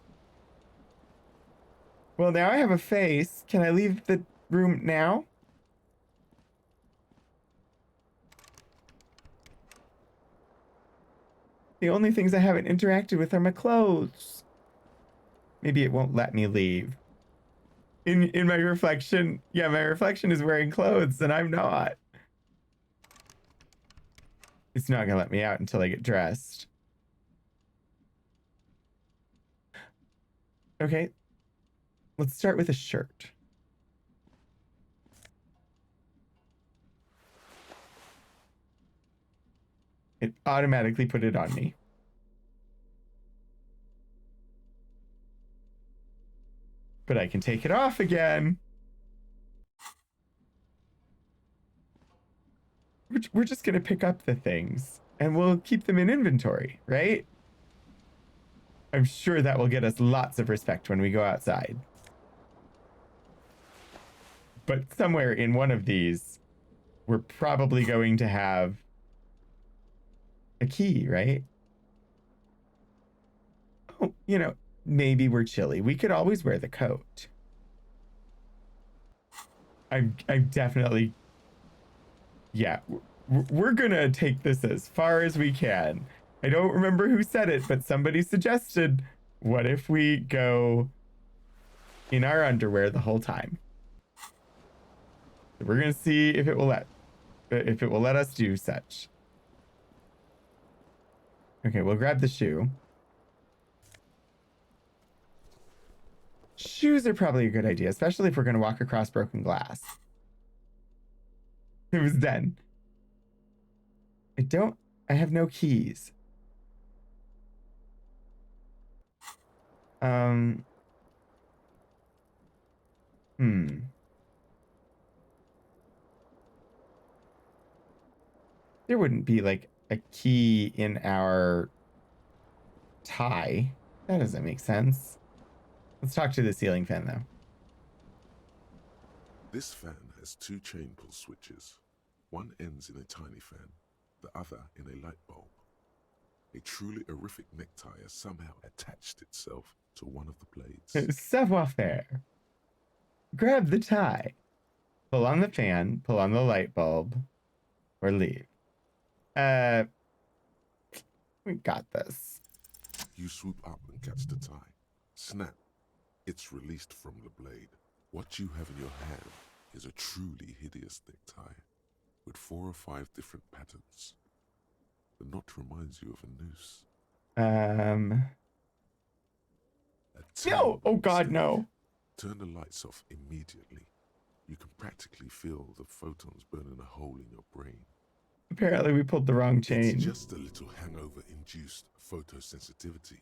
A: Well, now I have a face. Can I leave the room now? The only things I haven't interacted with are my clothes. Maybe it won't let me leave. In my reflection, yeah, my reflection is wearing clothes and I'm not. It's not gonna let me out until I get dressed. Okay, let's start with a shirt. It automatically put it on me. But I can take it off again. We're just gonna pick up the things and we'll keep them in inventory, right? I'm sure that will get us lots of respect when we go outside. But somewhere in one of these, we're probably going to have a key, right? Oh, you know, maybe we're chilly. We could always wear the coat. I'm definitely, yeah, we're gonna take this as far as we can. I don't remember who said it, but somebody suggested, what if we go in our underwear the whole time? We're gonna see if it will let us do such. Okay, we'll grab the shoe. Shoes are probably a good idea, especially if we're gonna walk across broken glass. It was done. I have no keys. There wouldn't be like a key in our tie. That doesn't make sense. Let's talk to the ceiling fan though.
D: This fan has two chain pull switches. One ends in a tiny fan, the other in a light bulb. A truly horrific necktie has somehow attached itself to one of the blades.
A: Savoir-faire. Grab the tie. Pull on the fan, pull on the light bulb, or leave. We got this.
D: You swoop up and catch the tie. Snap. It's released from the blade. What you have in your hand is a truly hideous necktie with 4 or 5 different patterns. The knot reminds you of a noose.
A: No! Oh God, no.
D: Turn the lights off immediately. You can practically feel the photons burning a hole in your brain.
A: Apparently we pulled the wrong chain.
D: It's just a little hangover-induced photosensitivity.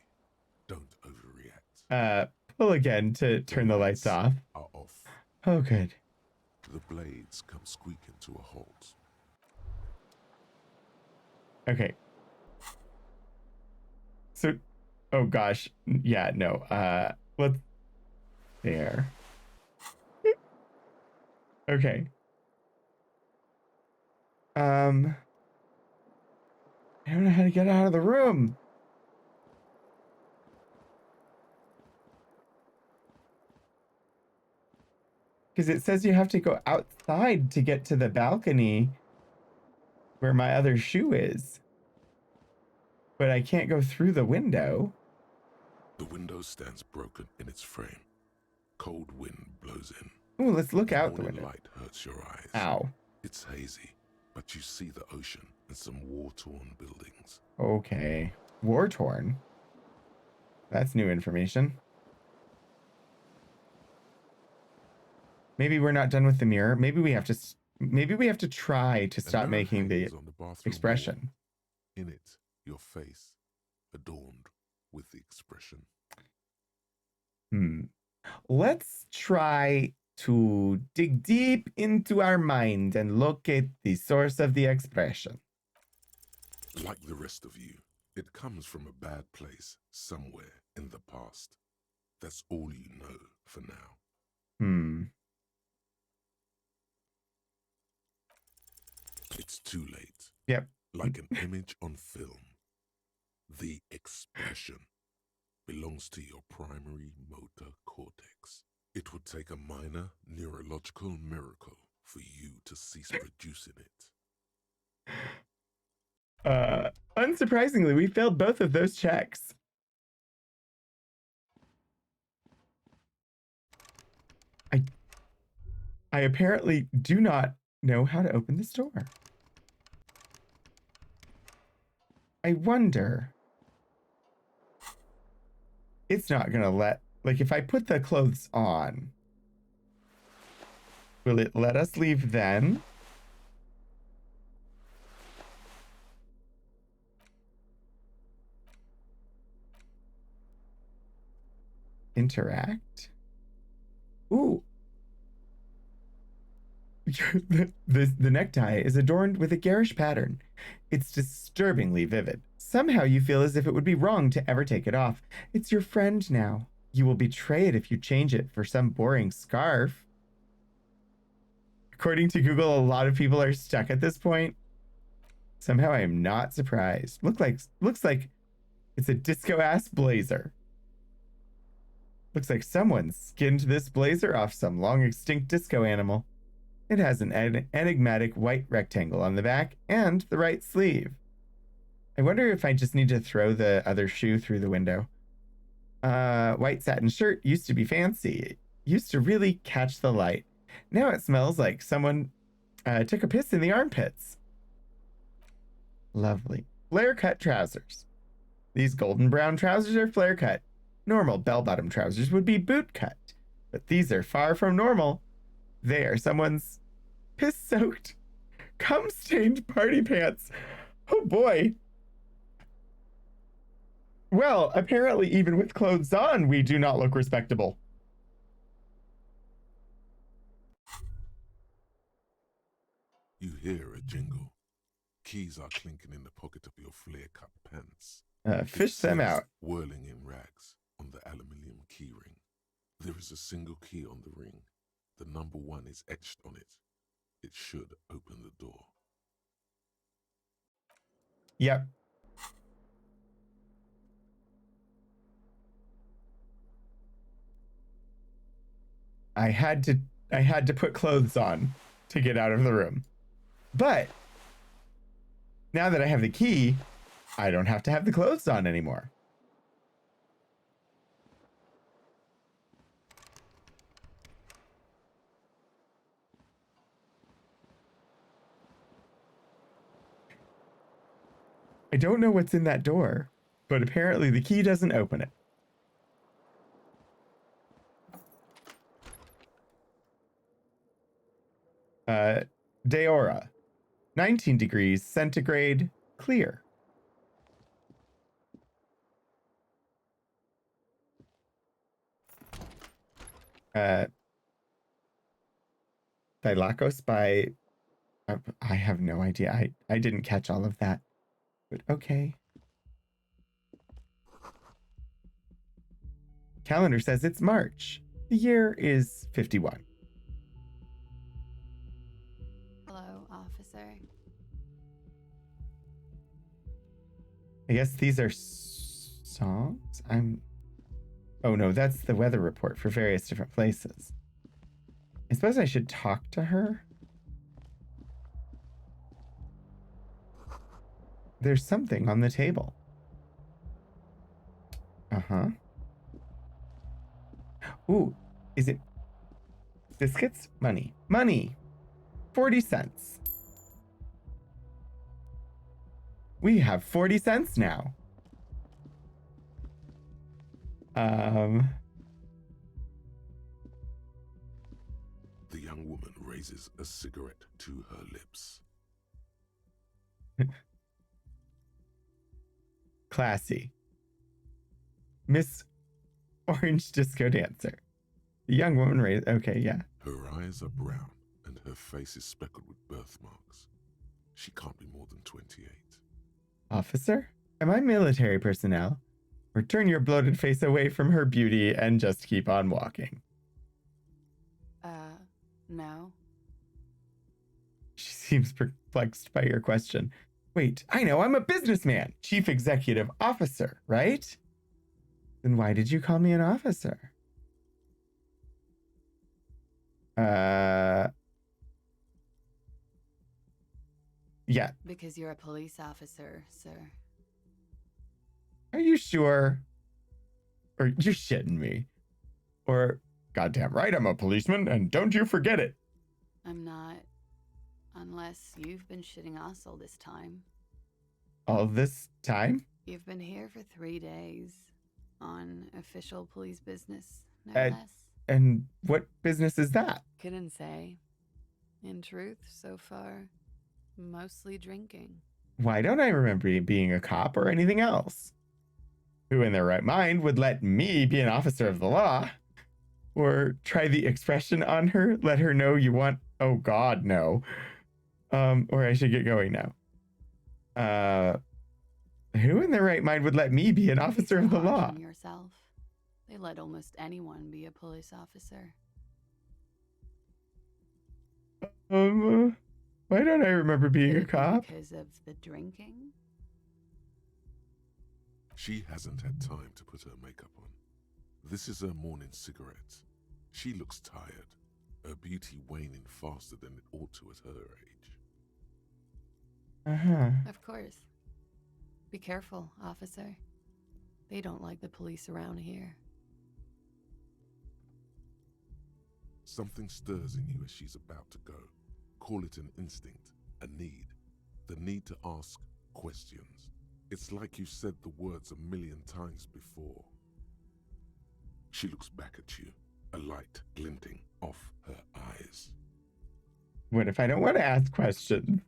D: Don't overreact.
A: Pull again to turn the lights off.
D: Are off.
A: Oh, good.
D: The blades come squeaking to a halt.
A: Okay. So, oh gosh. Yeah, no. Let's... There. Okay. I don't know how to get out of the room. Because it says you have to go outside to get to the balcony where my other shoe is. But I can't go through the window.
D: The window stands broken in its frame. Cold wind blows in.
A: Ooh, let's look out the
D: Morning
A: window.
D: light hurts your eyes.
A: Ow.
D: It's hazy, but you see the ocean and some war-torn buildings.
A: Okay. War-torn? That's new information. Maybe we're not done with the mirror. Maybe we have to try to stop
D: A mirror
A: making the
D: hangs on the bathroom
A: expression.
D: wall. In it, your face, adorned with the expression.
A: Let's try to dig deep into our mind and locate the source of the expression.
D: Like the rest of you, it comes from a bad place somewhere in the past. That's all you know for now. It's too late.
A: Yep.
D: Like an image on film. The expression belongs to your primary motor cortex. It would take a minor neurological miracle for you to cease producing it.
A: Unsurprisingly, we failed both of those checks. I apparently do not know how to open this door. I wonder. It's not gonna let, like, if I put the clothes on, will it let us leave then? Interact? Ooh. The necktie is adorned with a garish pattern. It's disturbingly vivid. Somehow you feel as if it would be wrong to ever take it off. It's your friend now. You will betray it if you change it for some boring scarf. According to Google, a lot of people are stuck at this point. Somehow I am not surprised. Looks like it's a disco-ass blazer. Looks like someone skinned this blazer off some long-extinct disco animal. It has an enigmatic white rectangle on the back and the right sleeve. I wonder if I just need to throw the other shoe through the window. White satin shirt used to be fancy. It used to really catch the light. Now it smells like someone took a piss in the armpits. Lovely. Flare cut trousers. These golden brown trousers are flare cut. Normal bell-bottom trousers would be boot cut, but these are far from normal. They are someone's piss-soaked, cum-stained party pants. Oh boy. Well, apparently even with clothes on, we do not look respectable.
D: You hear a jingle. Keys are clinking in the pocket of your flare-cut pants.
A: Fish them out.
D: Whirling in rags on the aluminium key ring. There is a single key on the ring. The number 1 is etched on it. It should open the door.
A: Yep. I had to put clothes on to get out of the room. But now that I have the key, I don't have to have the clothes on anymore. I don't know what's in that door, but apparently the key doesn't open it. Deora, 19 degrees centigrade, clear. Thylakos by... I have no idea. I didn't catch all of that. But okay. Calendar says it's March. The year is 51.
E: Hello, officer.
A: I guess these are songs? Oh no, that's the weather report for various different places. I suppose I should talk to her. There's something on the table. Uh-huh. Ooh, is it biscuits? Money. Money! 40 cents. We have 40 cents now.
D: The young woman raises a cigarette to her lips.
A: Classy. Miss Orange Disco Dancer. The young woman raised... Okay, yeah.
D: Her eyes are brown and her face is speckled with birthmarks. She can't be more than 28.
A: Officer? Am I military personnel? Or turn your bloated face away from her beauty and just keep on walking.
E: No.
A: She seems perplexed by your question. Wait, I know, I'm a businessman. Chief Executive Officer, right? Then why did you call me an officer? Yeah.
E: Because you're a police officer, sir.
A: Are you sure? Or you're shitting me? Or, goddamn right, I'm a policeman, and don't you forget it.
E: I'm not. Unless you've been shitting us all this time.
A: All this time?
E: You've been here for 3 days. On official police business, no
A: Uh,
E: less.
A: And what business is that?
E: Couldn't say. In truth, so far, mostly drinking.
A: Why don't I remember being a cop or anything else? Who in their right mind would let me be an officer of the law? Or try the expression on her, let her know you want... Oh God, no. Or I should get going now. Who in their right mind would let me be an officer of the law?
E: Yourself. They let almost anyone be a police officer.
A: Why don't I remember being
E: Could
A: a
E: it be
A: cop?
E: because of the drinking?
D: She hasn't had time to put her makeup on. This is her morning cigarette. She looks tired, her beauty waning faster than it ought to at her age.
A: Uh-huh.
E: Of course. Be careful, officer. They don't like the police around here.
D: Something stirs in you as she's about to go. Call it an instinct, a need. The need to ask questions. It's like you said the words 1,000,000 times before. She looks back at you, a light glinting off her eyes.
A: What if I don't want to ask questions?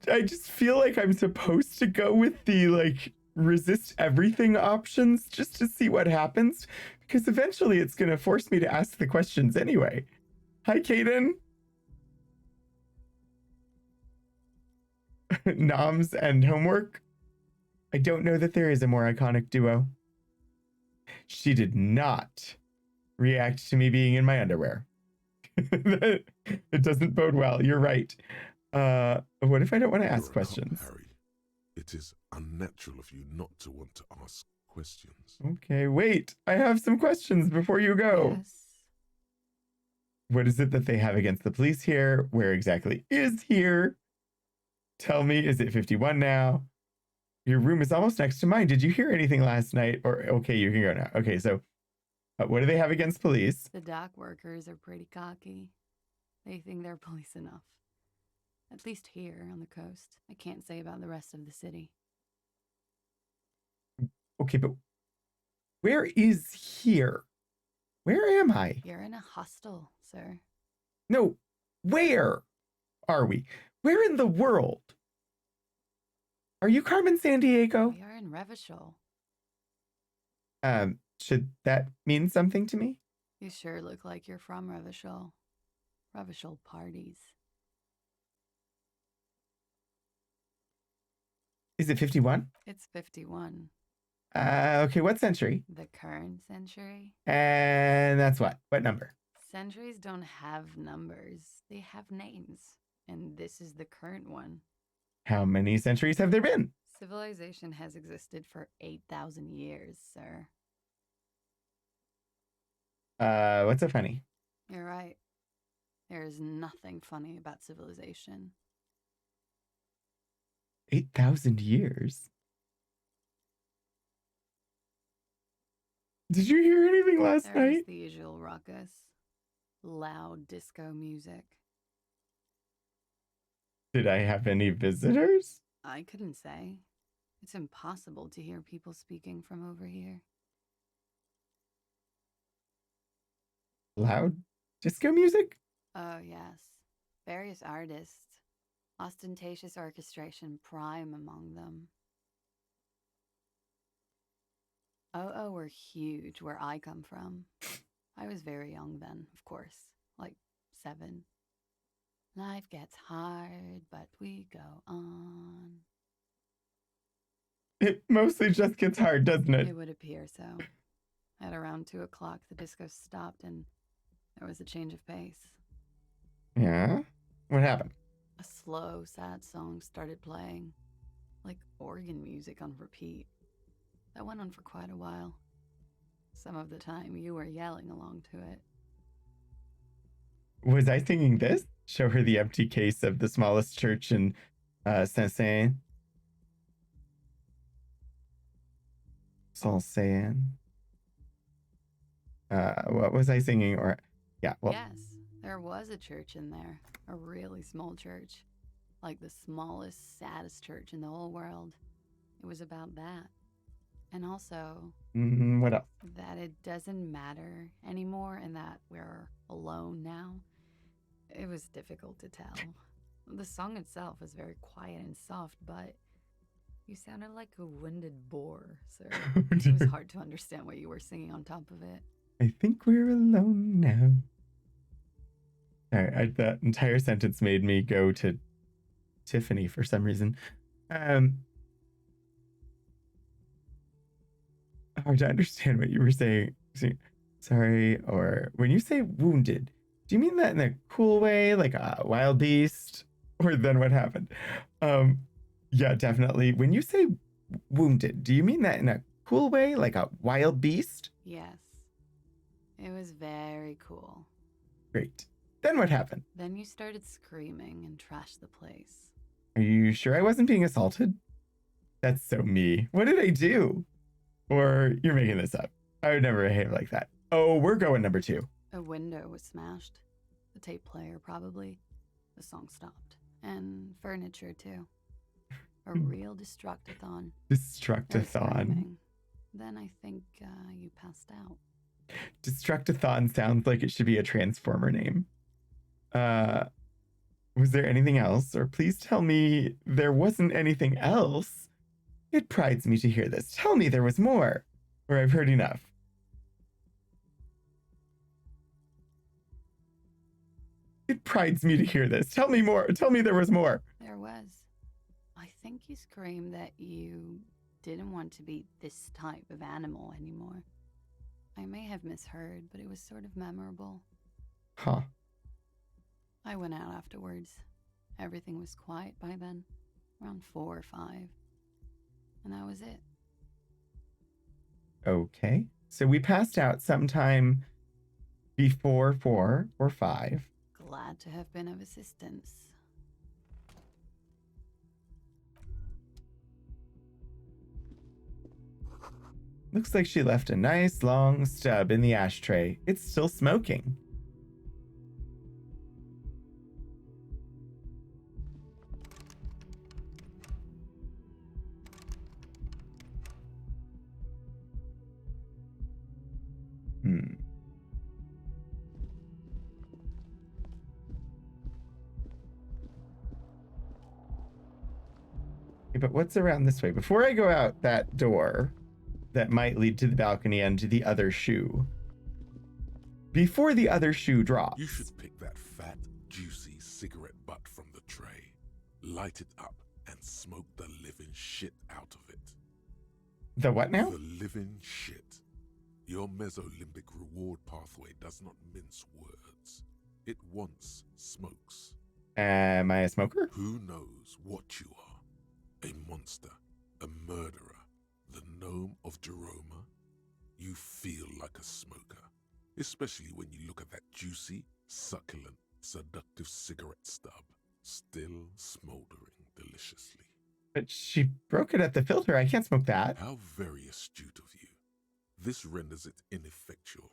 A: I just feel like I'm supposed to go with the, like, resist everything options just to see what happens, because eventually it's going to force me to ask the questions anyway. Hi, Kaden. Noms and homework. I don't know that there is a more iconic duo. She did not react to me being in my underwear. It doesn't bode well. You're right. What if I don't want to ask
D: You're a cop,
A: questions?
D: Harry. It is unnatural of you not to want to ask questions.
A: Okay, wait. I have some questions before you go.
E: Yes.
A: What is it that they have against the police here? Where exactly is here? Tell me, is it 51 now? Your room is almost next to mine. Did you hear anything last night? Or, okay, you can go now. Okay, so what do they have against police?
E: The dock workers are pretty cocky. They think they're police enough. At least here on the coast. I can't say about the rest of the city.
A: Okay, but where is here? Where am I?
E: You're in a hostel, sir.
A: No, where are we? Where in the world? Are you Carmen Sandiego?
E: We are in Revachol.
A: Should that mean something to me?
E: You sure look like you're from Revachol. Revachol parties.
A: Is it 51?
E: It's 51.
A: Okay, what century?
E: The current century?
A: And that's what? What number?
E: Centuries don't have numbers. They have names. And this is the current one.
A: How many centuries have there been?
E: Civilization has existed for 8,000 years, sir.
A: What's so funny?
E: You're right. There is nothing funny about civilization.
A: 8,000 years? Did you hear anything last
E: There is
A: night?
E: the usual ruckus. Loud disco music.
A: Did I have any visitors?
E: I couldn't say. It's impossible to hear people speaking from over here.
A: Loud disco music?
E: Oh, yes. Various artists. Ostentatious orchestration prime among them. Oh, were huge where I come from. I was very young then, of course. Like 7. Life gets hard, but we go on.
A: It mostly just gets hard, doesn't it?
E: It would appear so. At around 2 o'clock, the disco stopped and there was a change of pace.
A: Yeah? What happened?
E: A slow, sad song started playing, like organ music on repeat. That went on for quite a while. Some of the time, you were yelling along to it.
A: Was I singing this? Show her the empty case of the smallest church in Saint-Saëns. What was I singing? Or yeah, well,
E: Yes, there was a church in there. A really small church. Like the smallest, saddest church in the whole world. It was about that. And also,
A: what else?
E: that it doesn't matter anymore and that we're alone now. It was difficult to tell. The song itself was very quiet and soft, but you sounded like a winded boar, sir. It was hard to understand what you were singing on top of it.
A: I think we're alone now. That entire sentence made me go to Tiffany for some reason. Hard to understand what you were saying. Sorry, or when you say wounded, do you mean that in a cool way, like a wild beast? Or then what happened? Yeah, definitely. When you say wounded, do you mean that in a cool way, like a wild beast?
E: Yes. It was very cool.
A: Great. Then what happened?
E: Then you started screaming and trashed the place.
A: Are you sure I wasn't being assaulted? That's so me. What did I do? Or you're making this up. I would never behave like that. Oh, we're going number 2.
E: A window was smashed. The tape player, probably. The song stopped. And furniture, too. A real destructathon. There was
A: Destructathon.
E: screaming. Then I think you passed out.
A: Destructathon sounds like it should be a Transformer name. Was there anything else? Or please tell me there wasn't anything else. It prides me to hear this. Tell me there was more. Or I've heard enough. It prides me to hear this. Tell me more. Tell me there was more.
E: There was. I think you screamed that you didn't want to be this type of animal anymore. I may have misheard, but it was sort of memorable.
A: Huh.
E: I went out afterwards. Everything was quiet by then, around 4 or 5. and that was it.
A: Okay. So we passed out sometime before 4 or 5.
E: Glad to have been of assistance.
A: Looks like she left a nice long stub in the ashtray. It's still smoking. But what's around this way? Before I go out that door that might lead to the balcony and to the other shoe, before the other shoe drops.
D: You should pick that fat, juicy cigarette butt from the tray, light it up, and smoke the living shit out of it.
A: The what now?
D: The living shit. Your mesolimbic reward pathway does not mince words. It once smokes.
A: Am I a smoker?
D: Who knows what you are? A monster, a murderer, the gnome of Jeroma? You feel like a smoker, especially when you look at that juicy, succulent, seductive cigarette stub, still smoldering deliciously.
A: But she broke it at the filter. I can't smoke that.
D: How very astute of you. This renders it ineffectual.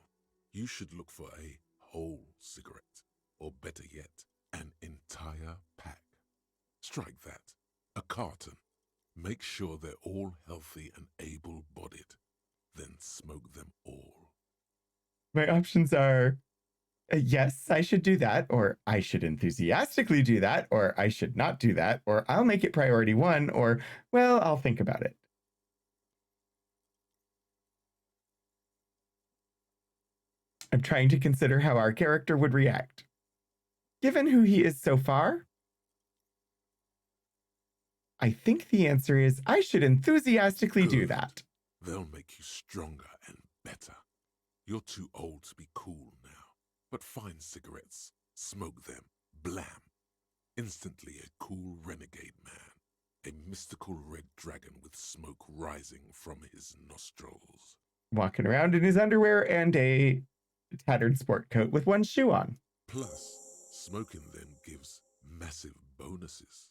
D: You should look for a whole cigarette, or better yet, an entire pack. Strike that. A carton. Make sure they're all healthy and able-bodied. Then smoke them all.
A: My options are yes, I should do that, or I should enthusiastically do that, or I should not do that, or I'll make it priority 1, or, well, I'll think about it. I'm trying to consider how our character would react. Given who he is so far, I think the answer is I should enthusiastically do that.
D: They'll make you stronger and better. You're too old to be cool now. But find cigarettes, smoke them, blam. Instantly a cool renegade man. A mystical red dragon with smoke rising from his nostrils.
A: Walking around in his underwear and a tattered sport coat with one shoe on.
D: Plus, smoking them gives massive bonuses.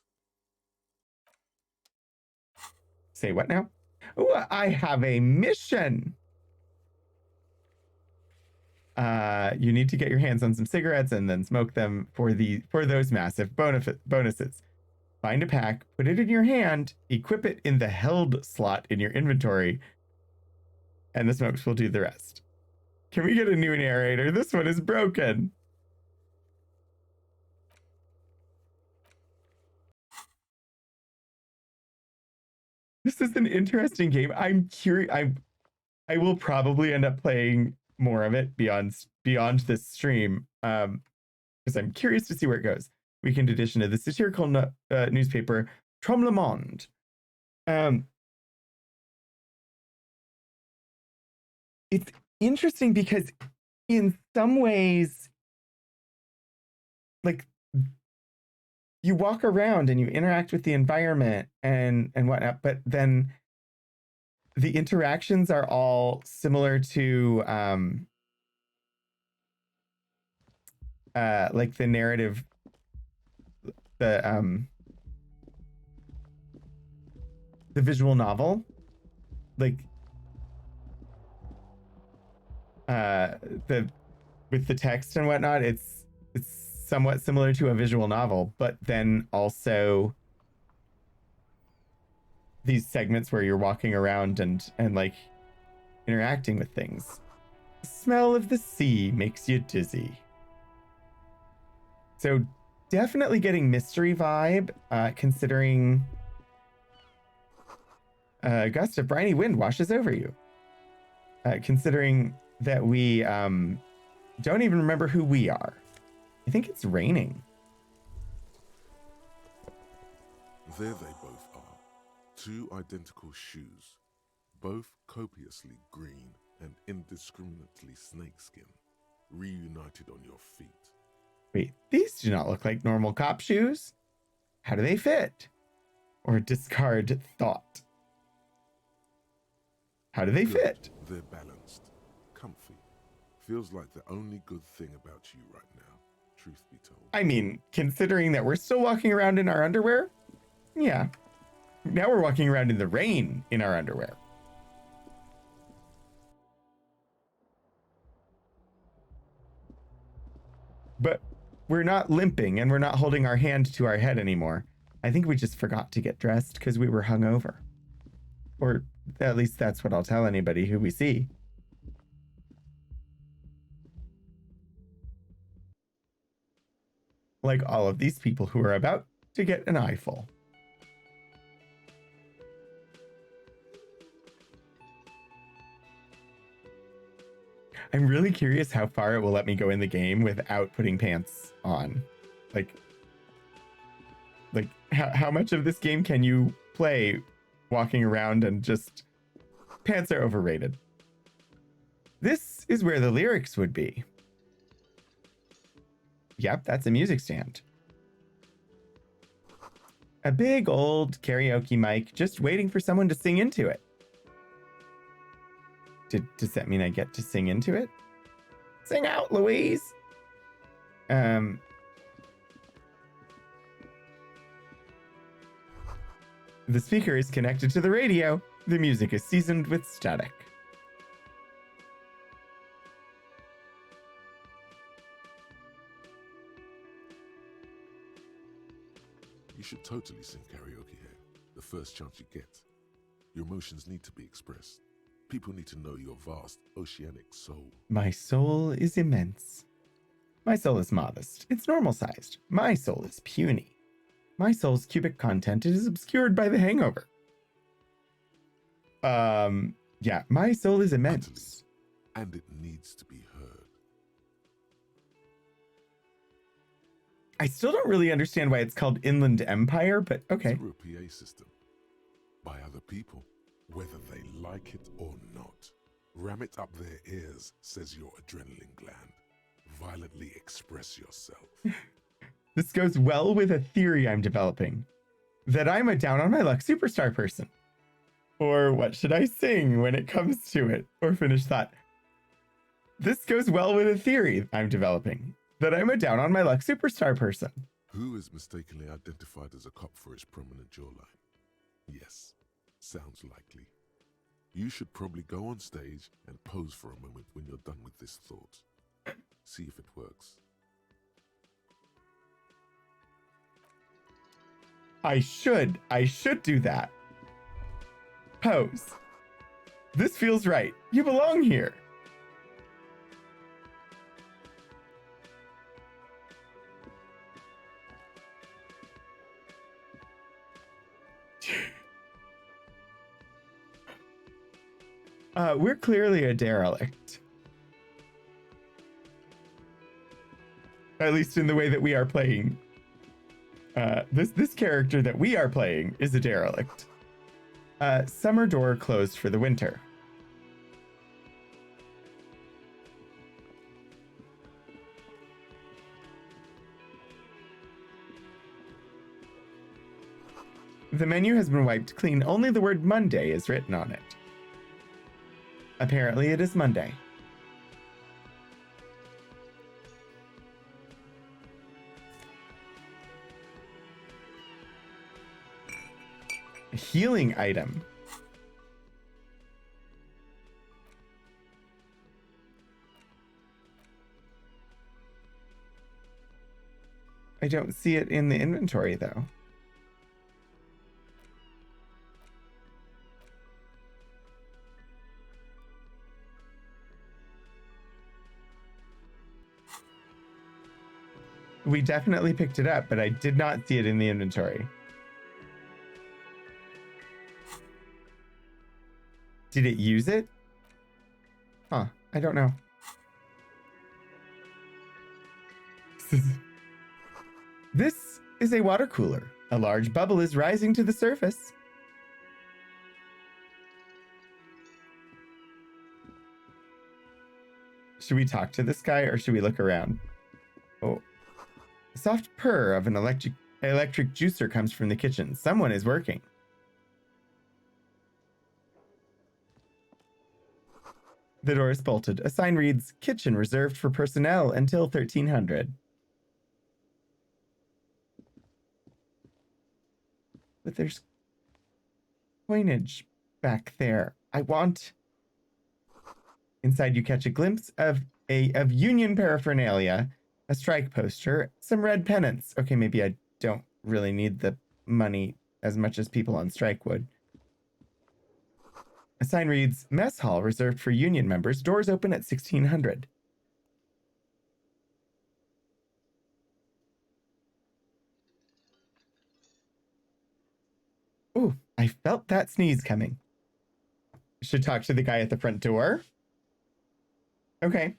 A: Say what now? Oh, I have a mission. You need to get your hands on some cigarettes and then smoke them for those massive bonuses. Find a pack, put it in your hand, equip it in the held slot in your inventory, and the smokes will do the rest. Can we get a new narrator? This one is broken. This is an interesting game. I'm curious. I will probably end up playing more of it beyond this stream, because I'm curious to see where it goes. Weekend edition of the satirical newspaper Trom Le Monde. It's interesting because in some ways, like, you walk around and you interact with the environment and whatnot, but then the interactions are all similar to like the narrative, the visual novel, like with the text and whatnot. It's somewhat similar to a visual novel, but then also these segments where you're walking around and like interacting with things. The smell of the sea makes you dizzy. So definitely getting mystery vibe, considering a gust of briny wind washes over you. Considering that we don't even remember who we are. I think it's raining.
D: There they both are. Two identical shoes, both copiously green and indiscriminately snakeskin, reunited on your feet.
A: Wait, these do not look like normal cop shoes. How do they fit? Or discard thought. How do they
D: Good.
A: fit?
D: They're balanced. Comfy. Feels like the only good thing about you right now, truth be told.
A: I mean, considering that we're still walking around in our underwear, yeah. Now we're walking around in the rain in our underwear. But we're not limping and we're not holding our hand to our head anymore. I think we just forgot to get dressed because we were hungover. Or at least that's what I'll tell anybody who we see. Like all of these people who are about to get an eyeful. I'm really curious how far it will let me go in the game without putting pants on. Like how much of this game can you play walking around and just pants are overrated. This is where the lyrics would be. Yep, that's a music stand. A big old karaoke mic just waiting for someone to sing into it. Does that mean I get to sing into it? Sing out, Louise. The speaker is connected to the radio. The music is seasoned with static.
D: You should totally sing karaoke here, the first chance you get. Your emotions need to be expressed. People need to know your vast, oceanic soul.
A: My soul is immense. My soul is modest. It's normal-sized. My soul is puny. My soul's cubic content is obscured by the hangover. Yeah, my soul is immense.
D: Utterly. And it needs to be heard.
A: I still don't really understand why it's called Inland Empire, but okay.
D: Through a PA system. By other people, whether they like it or not. Ram it up their ears, says your adrenaline gland. Violently express yourself.
A: This goes well with a theory I'm developing. That I'm a down on my luck superstar person. Or what should I sing when it comes to it? Or finish that. This goes well with a theory I'm developing. That I'm a down on my luck superstar person.
D: Who is mistakenly identified as a cop for his prominent jawline? Yes, sounds likely. You should probably go on stage and pose for a moment when you're done with this thought. See if it works.
A: I should do that. Pose. This feels right. You belong here. We're clearly a derelict. At least in the way that we are playing. This character that we are playing is a derelict. Summer door closed for the winter. The menu has been wiped clean. Only the word Monday is written on it. Apparently it is Monday. A healing item. I don't see it in the inventory though. We definitely picked it up, but I did not see it in the inventory. Did it use it? Huh, I don't know. This is a water cooler. A large bubble is rising to the surface. Should we talk to this guy or should we look around? Oh. A soft purr of an electric juicer comes from the kitchen. Someone is working. The door is bolted. A sign reads, "Kitchen reserved for personnel until 1300." But there's coinage back there. I want... Inside, you catch a glimpse of Union paraphernalia, a strike poster, some red pennants. Okay, maybe I don't really need the money as much as people on strike would. A sign reads, "Mess hall reserved for Union members. Doors open at 1600." Ooh, I felt that sneeze coming. Should talk to the guy at the front door. Okay.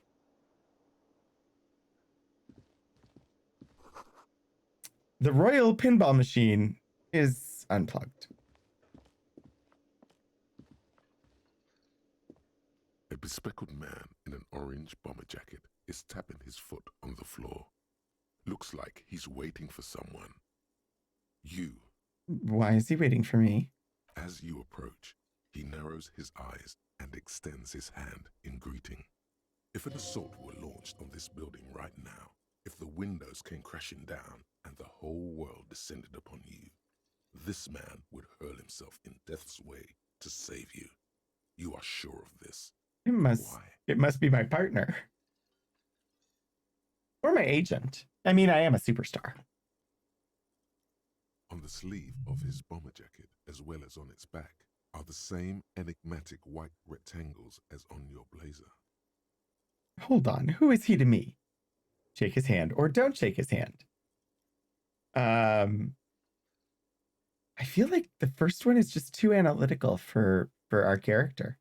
A: The Royal Pinball Machine is unplugged.
D: A bespectacled man in an orange bomber jacket is tapping his foot on the floor. Looks like he's waiting for someone. You.
A: Why is he waiting for me?
D: As you approach, he narrows his eyes and extends his hand in greeting. If an assault were launched on this building right now, if the windows came crashing down and the whole world descended upon you, this man would hurl himself in death's way to save you. You are sure of this.
A: It must be my partner. Or my agent. I mean, I am a superstar.
D: On the sleeve of his bomber jacket, as well as on its back, are the same enigmatic white rectangles as on your blazer.
A: Hold on, who is he to me? Shake his hand or don't shake his hand. I feel like the first one is just too analytical for our character.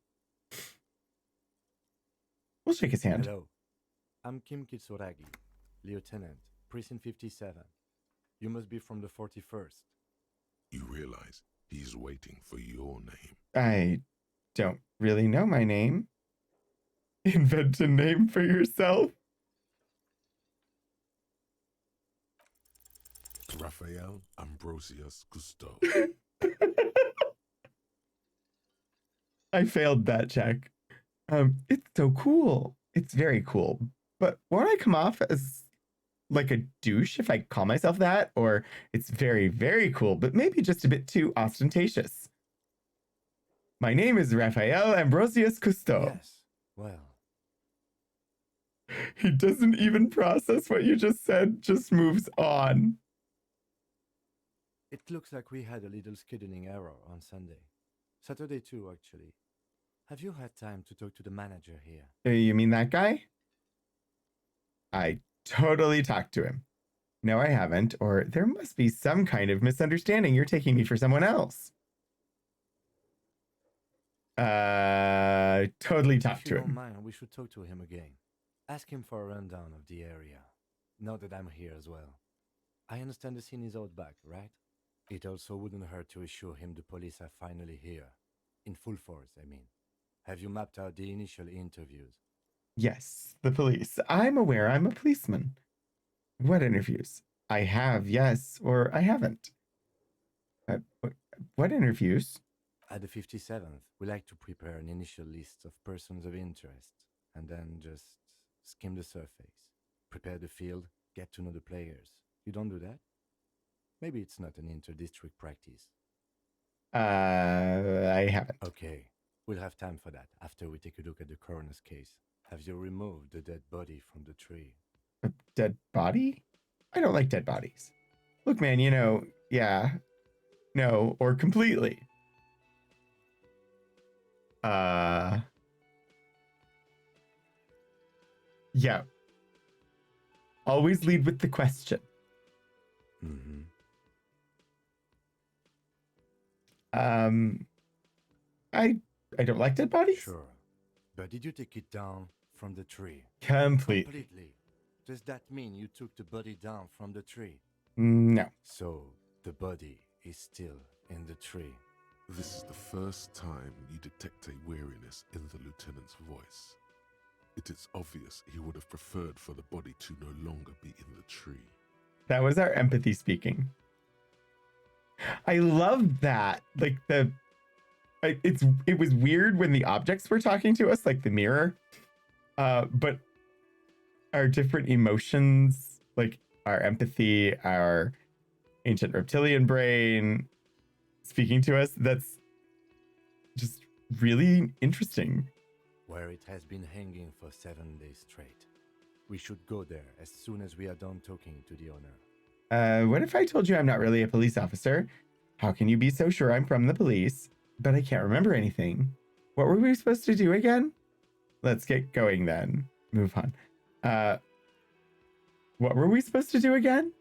A: We'll shake his hand.
F: Hello, I'm Kim Kitsuragi, Lieutenant, Precinct 57. You must be from the 41st.
D: You realize he's waiting for your name.
A: I don't really know my name. Invent a name for yourself.
D: Raphael Ambrosius Cousteau.
A: I failed that check. It's so cool. It's very cool. But won't I come off as like a douche if I call myself that? Or it's very, very cool, but maybe just a bit too ostentatious. My name is Raphael Ambrosius Cousteau.
F: Yes, well.
A: He doesn't even process what you just said, just moves on.
F: It looks like we had a little scheduling error on Sunday. Saturday too, actually. Have you had time to talk to the manager here?
A: You mean that guy? I totally talked to him. No, I haven't, or there must be some kind of misunderstanding. You're taking me for someone else. Totally talked to
F: If you don't
A: him.
F: mind, we should talk to him again. Ask him for a rundown of the area. Now that I'm here as well. I understand the scene is out back, right? It also wouldn't hurt to assure him the police are finally here. In full force, I mean. Have you mapped out the initial interviews?
A: Yes, the police. I'm aware I'm a policeman. What interviews? I have, yes, or I haven't. What interviews?
F: At the 57th, we like to prepare an initial list of persons of interest, and then just skim the surface. Prepare the field, get to know the players. You don't do that? Maybe it's not an inter-district practice.
A: I haven't.
F: Okay, we'll have time for that after we take a look at the coroner's case. Have you removed the dead body from the tree?
A: A dead body? I don't like dead bodies. Look, man, yeah. No, or completely. Yeah. Always lead with the question.
F: Mm-hmm.
A: I don't like dead bodies.
F: Sure. But did you take it down from the tree?
A: Completely.
F: Completely. Does that mean you took the body down from the tree?
A: No.
F: So, the body is still in the tree.
D: This is the first time you detect a weariness in the lieutenant's voice. It is obvious he would have preferred for the body to no longer be in the tree.
A: That was our empathy speaking. I love that. Like it was weird when the objects were talking to us, like the mirror. But our different emotions, like our empathy, our ancient reptilian brain speaking to us, that's just really interesting.
F: Where it has been hanging for 7 days straight. We should go there as soon as we are done talking to the owner.
A: What if I told you I'm not really a police officer? How can you be so sure I'm from the police? But I can't remember anything. What were we supposed to do again? Let's get going then. Move on. What were we supposed to do again?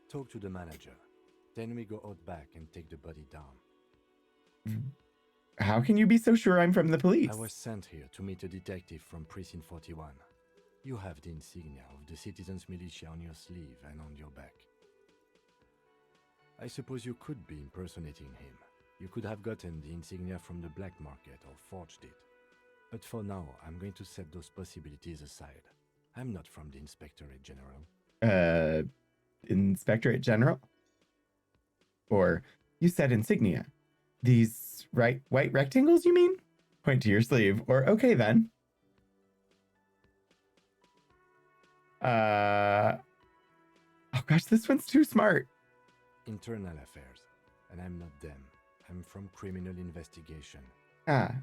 F: Talk to the manager. Then we go out back and take the body down.
A: How can you be so sure I'm from the police?
F: I was sent here to meet a detective from Precinct 41. You have the insignia of the Citizens Militia on your sleeve and on your back. I suppose you could be impersonating him. You could have gotten the insignia from the black market or forged it. But for now, I'm going to set those possibilities aside. I'm not from the Inspectorate General.
A: Inspectorate General? Or you said insignia. These white rectangles, you mean? Point to your sleeve. Or okay then. Oh gosh, this one's too smart.
F: Internal affairs. And I'm not them. I'm from criminal investigation.
A: Ah.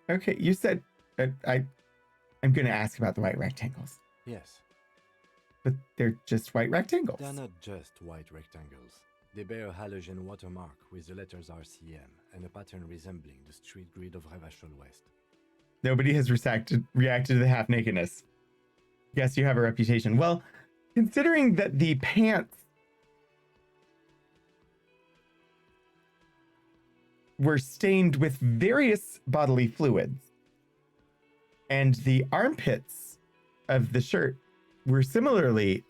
A: Okay, you said I'm gonna ask about the white rectangles.
F: Yes.
A: But they're just white rectangles.
F: They're not just white rectangles. They bear a halogen watermark with the letters RCM and a pattern resembling the street grid of Revachol West.
A: Nobody has reacted to the half-nakedness. Yes, you have a reputation. Well, considering that the pants were stained with various bodily fluids, and the armpits of the shirt were similarly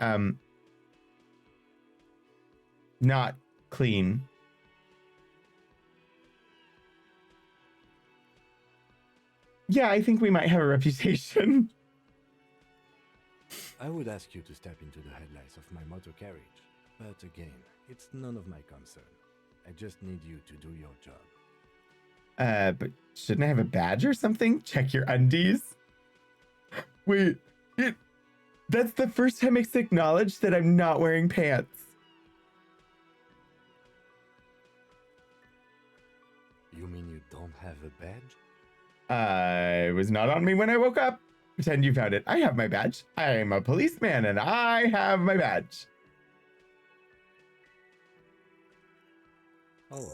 A: not clean. Yeah, I think we might have a reputation.
F: I would ask you to step into the headlights of my motor carriage, but again, it's none of my concern. I just need you to do your job.
A: But shouldn't I have a badge or something? Check your undies. Wait, that's the first time it's acknowledged that I'm not wearing pants.
F: You mean you don't have a badge?
A: It was not on me when I woke up. Pretend you found it. I have my badge. I am a policeman and I have my badge.
F: Oh,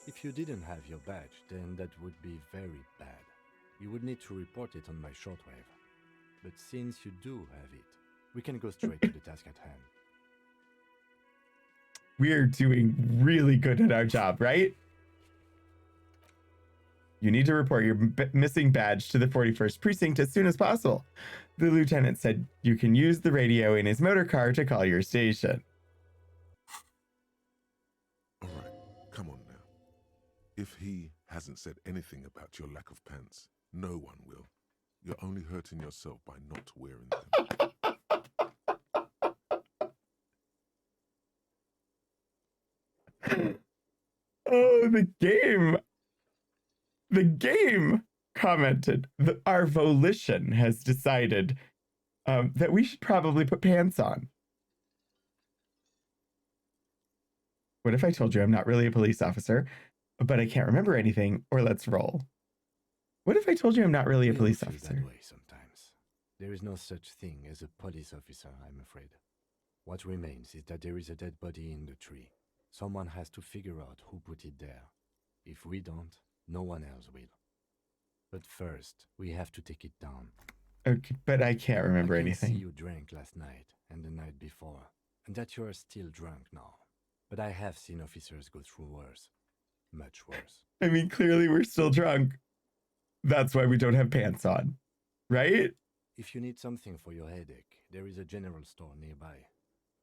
F: if you didn't have your badge, then that would be very bad. You would need to report it on my shortwave. But since you do have it, we can go straight to the task at hand.
A: We're doing really good at our job, right? You need to report your missing badge to the 41st Precinct as soon as possible. The lieutenant said you can use the radio in his motor car to call your station.
D: All right, come on now. If he hasn't said anything about your lack of pants, no one will. You're only hurting yourself by not wearing them.
A: Oh, the game. The game commented that our volition has decided that we should probably put pants on. What if I told you I'm not really a police officer, but I can't remember anything, or let's roll? What if I told you I'm not really a
F: We all
A: police
F: feel
A: officer?
F: that way sometimes. There is no such thing as a police officer, I'm afraid. What remains is that there is a dead body in the tree. Someone has to figure out who put it there. If we don't, no one else will. But first, we have to take it down.
A: Okay, but I can't remember
F: I can
A: anything.
F: see you drank last night and the night before, and that you are still drunk now. But I have seen officers go through worse. Much worse.
A: I mean, clearly we're still drunk. That's why we don't have pants on, right?
F: If you need something for your headache, there is a general store nearby.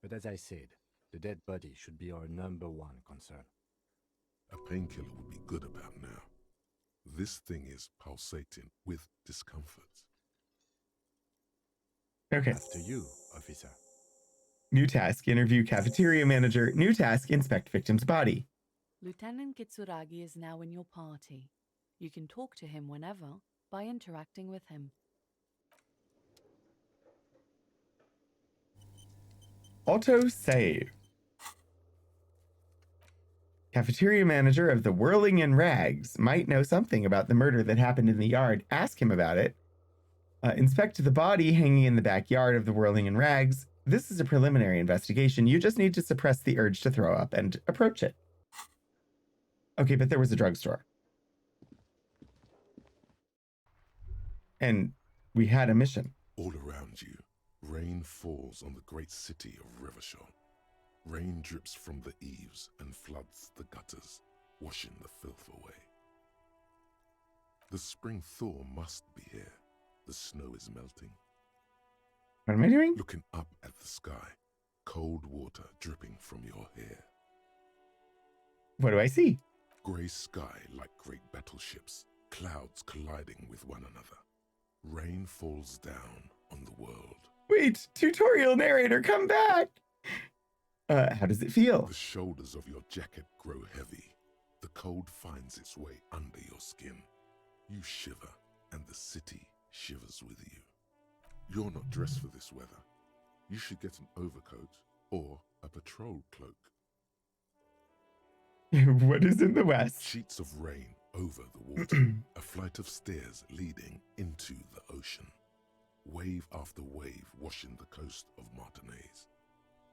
F: But as I said, the dead body should be our #1 concern.
D: A painkiller would be good about now. This thing is pulsating with discomfort.
A: Okay.
F: After you, officer.
A: New task, interview cafeteria manager. New task, inspect victim's body.
E: Lieutenant Kitsuragi is now in your party. You can talk to him whenever by interacting with him.
A: Auto save. Cafeteria manager of the Whirling in Rags might know something about the murder that happened in the yard. Ask him about it. Inspect the body hanging in the backyard of the Whirling in Rags. This is a preliminary investigation. You just need to suppress the urge to throw up and approach it. Okay, but there was a drugstore. And we had a mission.
D: All around you, rain falls on the great city of Revachol. Rain drips from the eaves and floods the gutters, washing the filth away. The spring thaw must be here. The snow is melting.
A: What am I doing?
D: Looking up at the sky, cold water dripping from your hair.
A: What do I see?
D: Grey sky like great battleships, clouds colliding with one another. Rain falls down on the world.
A: Wait, tutorial narrator, come back! How does it feel?
D: The shoulders of your jacket grow heavy. The cold finds its way under your skin. You shiver, and the city shivers with you. You're not dressed for this weather. You should get an overcoat or a patrol cloak.
A: What is in the west?
D: Sheets of rain over the water, a flight of stairs leading into the ocean. Wave after wave washing the coast of Martinez,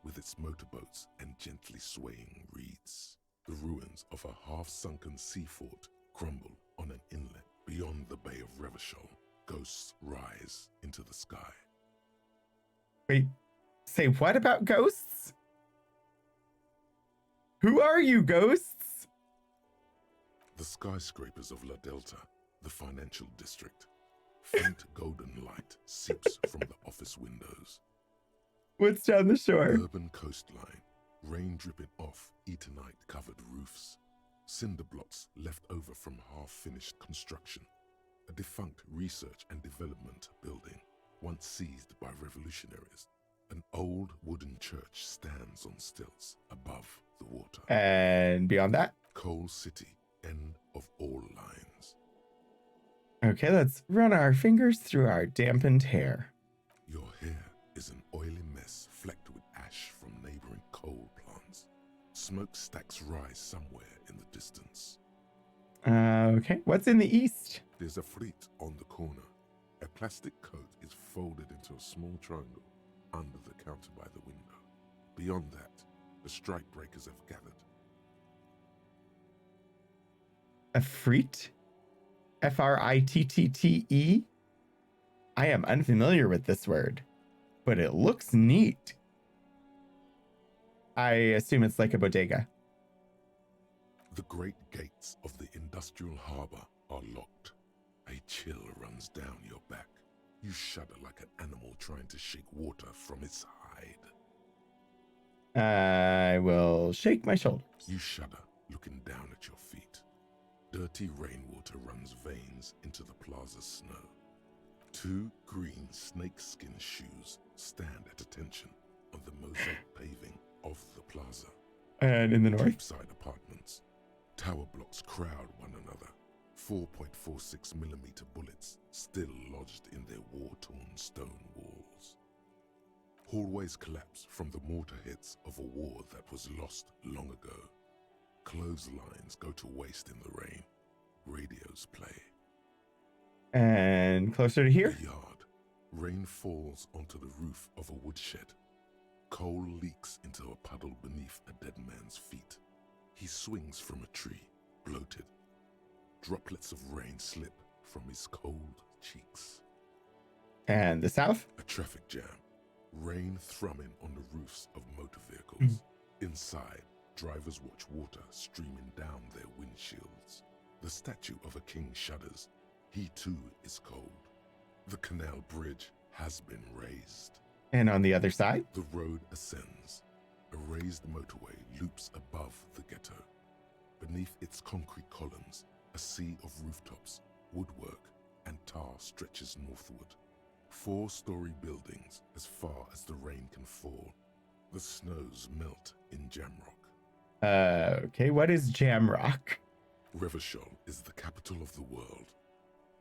D: with its motorboats and gently swaying reeds. The ruins of a half-sunken sea fort crumble on an inlet beyond the Bay of Revachol. Ghosts rise into the sky.
A: Wait, say what about ghosts? Who are you, ghosts?
D: The skyscrapers of La Delta, the financial district. Faint golden light seeps from the office windows.
A: What's down the shore?
D: Urban coastline, rain dripping off Eternite-covered roofs. Cinder blocks left over from half-finished construction. A defunct research and development building, once seized by revolutionaries. An old wooden church stands on stilts above the water.
A: And beyond that?
D: Coal City, end of all lines.
A: Okay, let's run our fingers through our dampened hair.
D: Your hair is an oily mess flecked with ash from neighboring coal plants. Smokestacks rise somewhere in the distance.
A: Okay, what's in the east?
D: There's a fleet on the corner. A plastic coat is folded into a small triangle under the counter by the window. Beyond that, the strike breakers have gathered.
A: A freet? F-R-I-T-T-T-E? I am unfamiliar with this word, but it looks neat. I assume it's like a bodega.
D: The great gates of the industrial harbor are locked. A chill runs down your back. You shudder like an animal trying to shake water from its hide.
A: I will shake my shoulders.
D: You shudder, looking down at your feet. Dirty rainwater runs veins into the plaza's snow. Two green snakeskin shoes stand at attention on the mosaic paving of the plaza.
A: And in the north?
D: Side apartments. Tower blocks crowd one another. 4.46mm bullets still lodged in their war-torn stone walls. Hallways collapse from the mortar hits of a war that was lost long ago. Clotheslines go to waste in the rain. Radios play.
A: And closer to here?
D: The yard. Rain falls onto the roof of a woodshed. Coal leaks into a puddle beneath a dead man's feet. He swings from a tree, bloated. Droplets of rain slip from his cold cheeks.
A: And the south?
D: A traffic jam. Rain thrumming on the roofs of motor vehicles. Inside, drivers watch water streaming down their windshields. The statue of a king shudders. He too is cold. The canal bridge has been raised.
A: And on the other side?
D: The road ascends. A raised motorway loops above the ghetto. Beneath its concrete columns, a sea of rooftops, woodwork, and tar stretches northward. 4-story buildings as far as the rain can fall. The snows melt in Jamrock.
A: Okay, what is Jamrock?
D: Revachol is the capital of the world.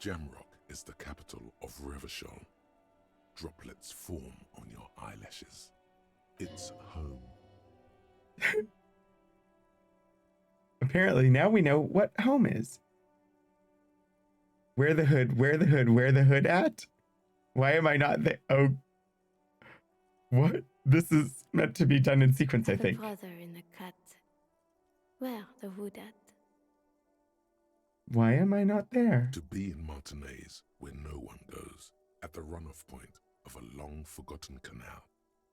D: Jamrock is the capital of Revachol. Droplets form on your eyelashes. It's home.
A: Apparently now we know what home is. Where the hood at? Why am I not there? Oh, what? This is meant to be done in sequence, I
G: Have a
A: think.
G: brother in the cut. Where the hood at?
A: Why am I not there?
D: To be in Martinaise, where no one goes, at the runoff point of a long-forgotten canal,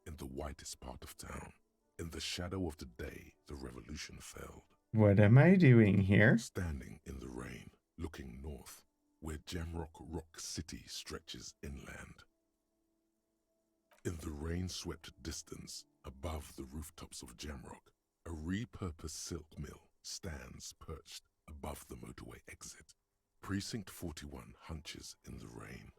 D: in the whitest part of town, in the shadow of the day the revolution failed.
A: What am I doing here?
D: Standing in the rain, looking north, where Jamrock Rock City stretches inland. In the rain-swept distance, above the rooftops of Jamrock, a repurposed silk mill stands perched above the motorway exit. Precinct 41 hunches in the rain.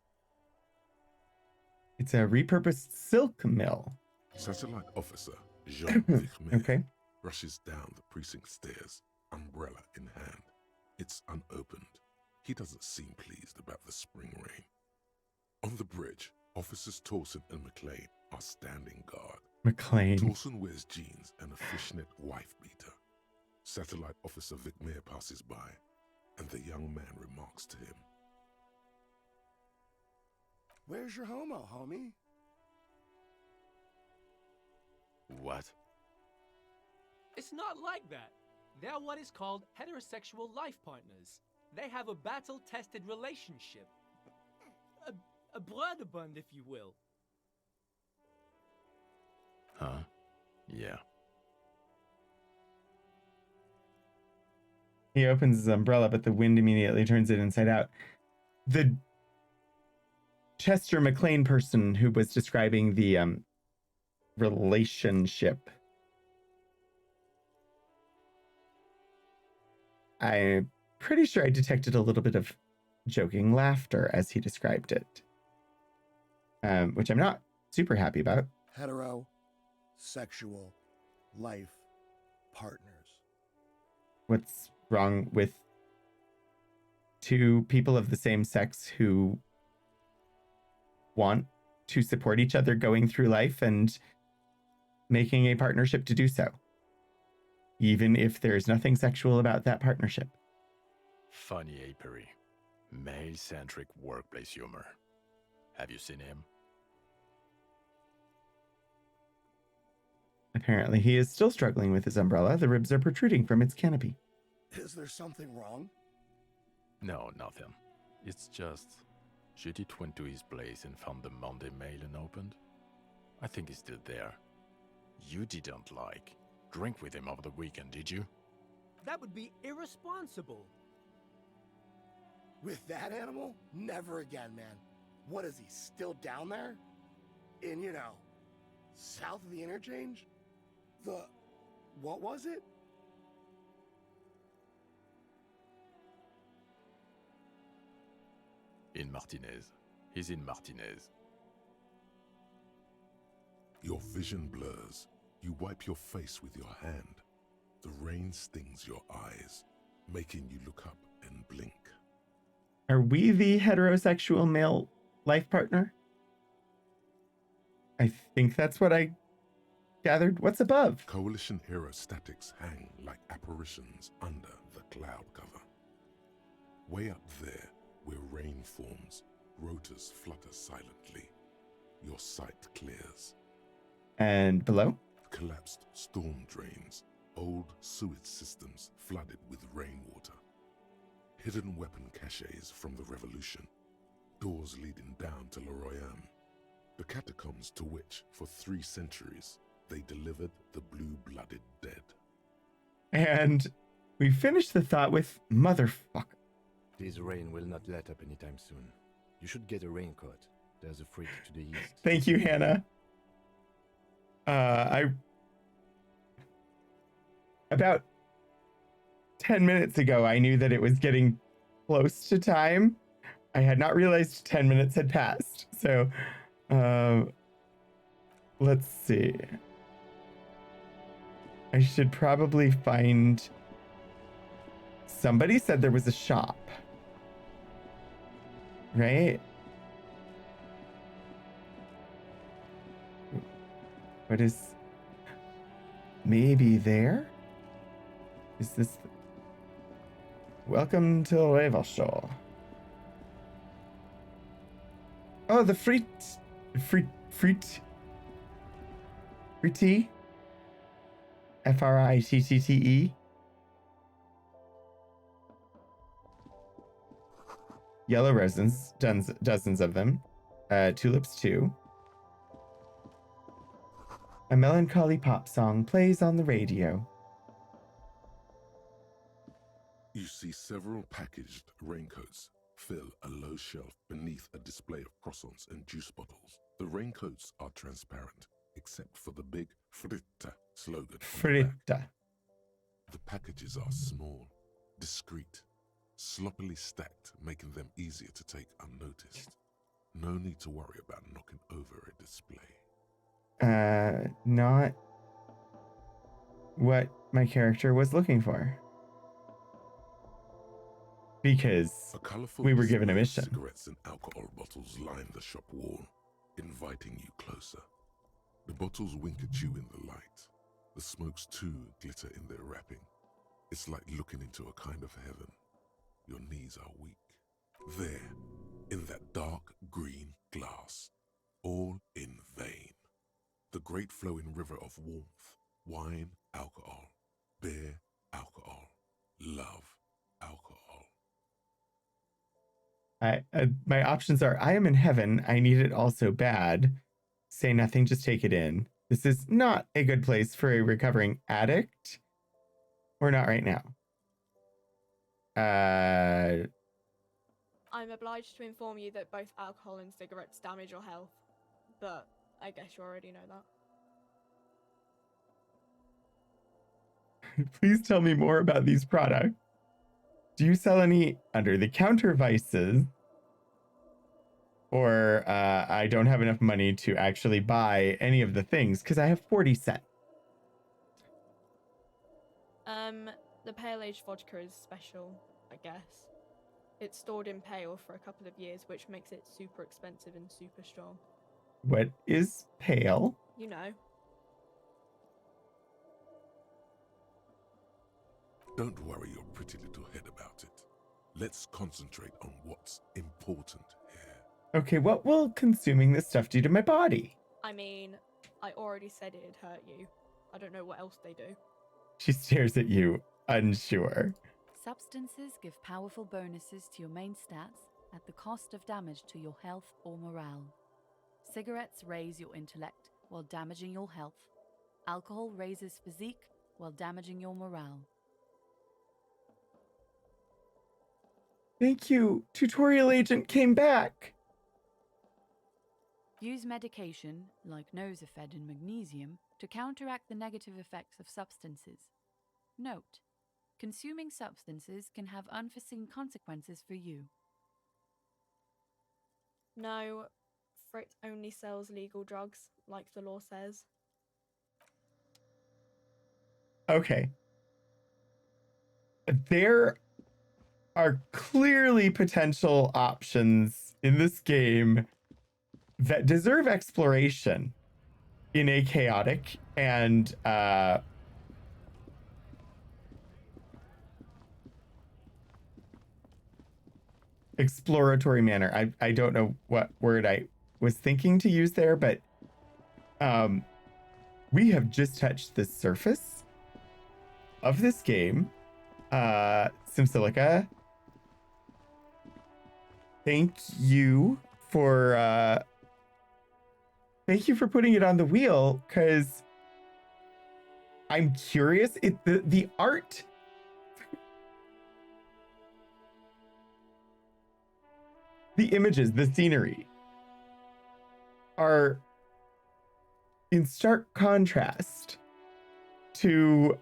A: It's a repurposed silk mill.
D: Satellite officer Jean Vichmer
A: Okay.
D: rushes down the precinct stairs, umbrella in hand. It's unopened. He doesn't seem pleased about the spring rain. On the bridge, officers Torson and McLean are standing guard.
A: McLean.
D: Torson wears jeans and a fishnet wife beater. Satellite officer Vichmer passes by, and the young man remarks to him.
H: Where's your homo, homie?
F: What?
I: It's not like that. They're what is called heterosexual life partners. They have a battle-tested relationship. A brother bond, if you will.
F: Huh? Yeah.
A: He opens his umbrella, but the wind immediately turns it inside out. The Chester McLean person who was describing the relationship. I'm pretty sure I detected a little bit of joking laughter as he described it, which I'm not super happy about.
H: Hetero, sexual, life, partners.
A: What's wrong with two people of the same sex who want to support each other going through life and making a partnership to do so, even if there's nothing sexual about that partnership?
J: Funny apery. Male-centric workplace humor. Have you seen him?
A: Apparently, he is still struggling with his umbrella. The ribs are protruding from its canopy.
H: Is there something wrong?
J: No, nothing. It's just... Judith went to his place and found the Monday mail unopened. I think he's still there. You didn't, drink with him over the weekend, did you?
I: That would be irresponsible.
H: With that animal? Never again, man. What is he, still down there? In, south of the interchange? What was it?
J: In Martinez. He's in Martinez.
D: Your vision blurs. You wipe your face with your hand. The rain stings your eyes, making you look up and blink.
A: Are we the heterosexual male life partner? I think that's what I gathered. What's above?
D: Coalition aerostatics hang like apparitions under the cloud cover. Way up there, where rain forms, rotors flutter silently. Your sight clears.
A: And below?
D: Collapsed storm drains, old sewage systems flooded with rainwater. Hidden weapon caches from the revolution. Doors leading down to Le Royaume. The catacombs to which, for 3 centuries, they delivered the blue-blooded dead.
A: And we finish the thought with motherfucker.
F: This rain will not let up anytime soon. You should get a raincoat. There's a fridge to the east.
A: Thank you, Hannah. About 10 minutes ago, I knew that it was getting close to time. I had not realized 10 minutes had passed. So, let's see. I should probably find... Somebody said there was a shop. Right? What is... Maybe there? Is this... Welcome to Levelshore. Oh, the Fritte... Fritte? Yellow roses, dozens of them. Tulips too. A melancholy pop song plays on the radio.
D: You see several packaged raincoats fill a low shelf beneath a display of croissants and juice bottles. The raincoats are transparent, except for the big Fritte slogan.
A: Fritte.
D: The packages are small, discreet, sloppily stacked, making them easier to take unnoticed. No need to worry about knocking over a display.
A: Not what my character was looking for. Because we were given a mission.
D: Cigarettes and alcohol bottles line the shop wall, inviting you closer. The bottles wink at you in the light. The smokes too glitter in their wrapping. It's like looking into a kind of heaven. Your knees are weak. There, in that dark green glass, all in vain. The great flowing river of warmth, wine, alcohol, beer, alcohol, love, alcohol.
A: My options are, I am in heaven, I need it all so bad. Say nothing, just take it in. This is not a good place for a recovering addict. Or not right now.
K: I'm obliged to inform you that both alcohol and cigarettes damage your health, but I guess you already know that.
A: Please tell me more about these products. Do you sell any under-the-counter vices? Or I don't have enough money to actually buy any of the things because I have 40 cents.
K: The pale age vodka is special, I guess. It's stored in pale for a couple of years, which makes it super expensive and super strong.
A: What is pale?
K: You know.
D: Don't worry your pretty little head about it. Let's concentrate on what's important here.
A: Okay, what will consuming this stuff do to my body?
K: I mean, I already said it'd hurt you. I don't know what else they do.
A: She stares at you, unsure.
E: Substances give powerful bonuses to your main stats at the cost of damage to your health or morale. Cigarettes raise your intellect while damaging your health. Alcohol raises physique while damaging your morale.
A: Thank you. Tutorial agent came back.
E: Use medication, like Nosafed and magnesium, to counteract the negative effects of substances. Note: consuming substances can have unforeseen consequences for you.
K: No, Frit only sells legal drugs, like the law says.
A: Okay. There are clearly potential options in this game that deserve exploration in a chaotic and exploratory manner. I don't know what word I was thinking to use there, but we have just touched the surface of this game. Simsilica, thank you for putting it on the wheel, because I'm curious. The art, the images, the scenery are in stark contrast to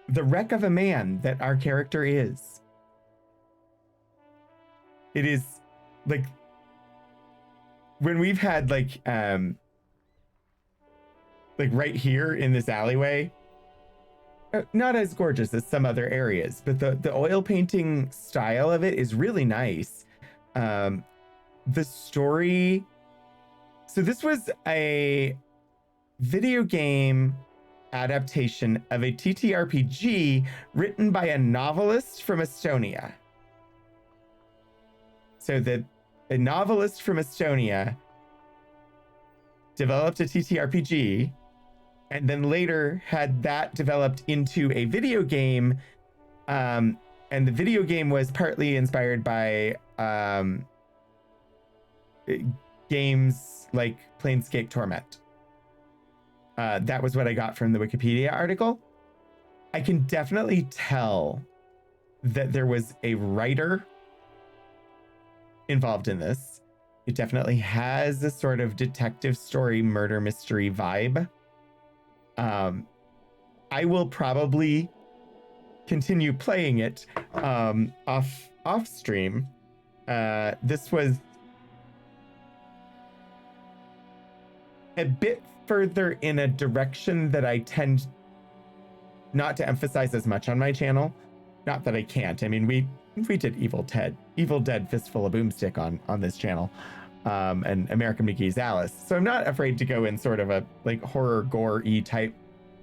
A: the wreck of a man that our character is. It is like when we've had like like right here in this alleyway. Not as gorgeous as some other areas, but the oil painting style of it is really nice. The story. So this was a video game adaptation of a TTRPG written by a novelist from Estonia. So a novelist from Estonia developed a TTRPG and then later had that developed into a video game. And the video game was partly inspired by games like Planescape Torment. That was what I got from the Wikipedia article. I can definitely tell that there was a writer involved in this. It definitely has a sort of detective story, murder mystery vibe. I will probably continue playing it off stream. This was a bit further in a direction that I tend not to emphasize as much on my channel. Not that I can't. I mean, we did Evil Dead Fistful of Boomstick on this channel, and American McGee's Alice. So I'm not afraid to go in sort of a like horror gore-y type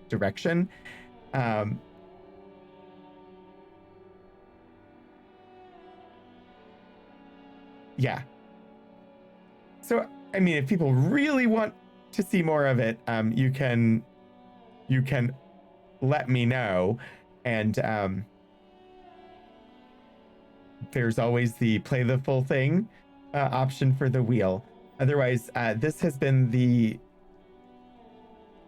A: direction. Yeah. So I mean, if people really want to see more of it, you can let me know, and there's always the play the full thing option for the wheel. Otherwise, this has been the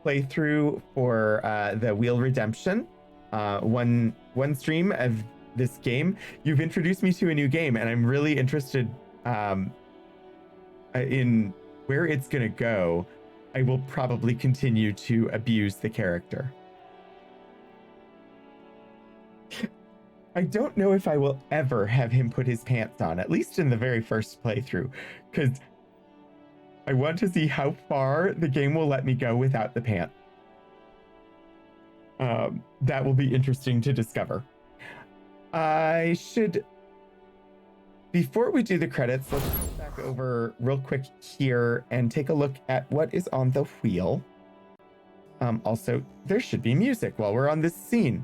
A: playthrough for the Wheel Redemption, one stream of this game. You've introduced me to a new game, and I'm really interested in where it's gonna go. I will probably continue to abuse the character. I don't know if I will ever have him put his pants on, at least in the very first playthrough, because I want to see how far the game will let me go without the pants. That will be interesting to discover. I should, before we do the credits, let's go back over real quick here and take a look at what is on the wheel. Also, there should be music while we're on this scene.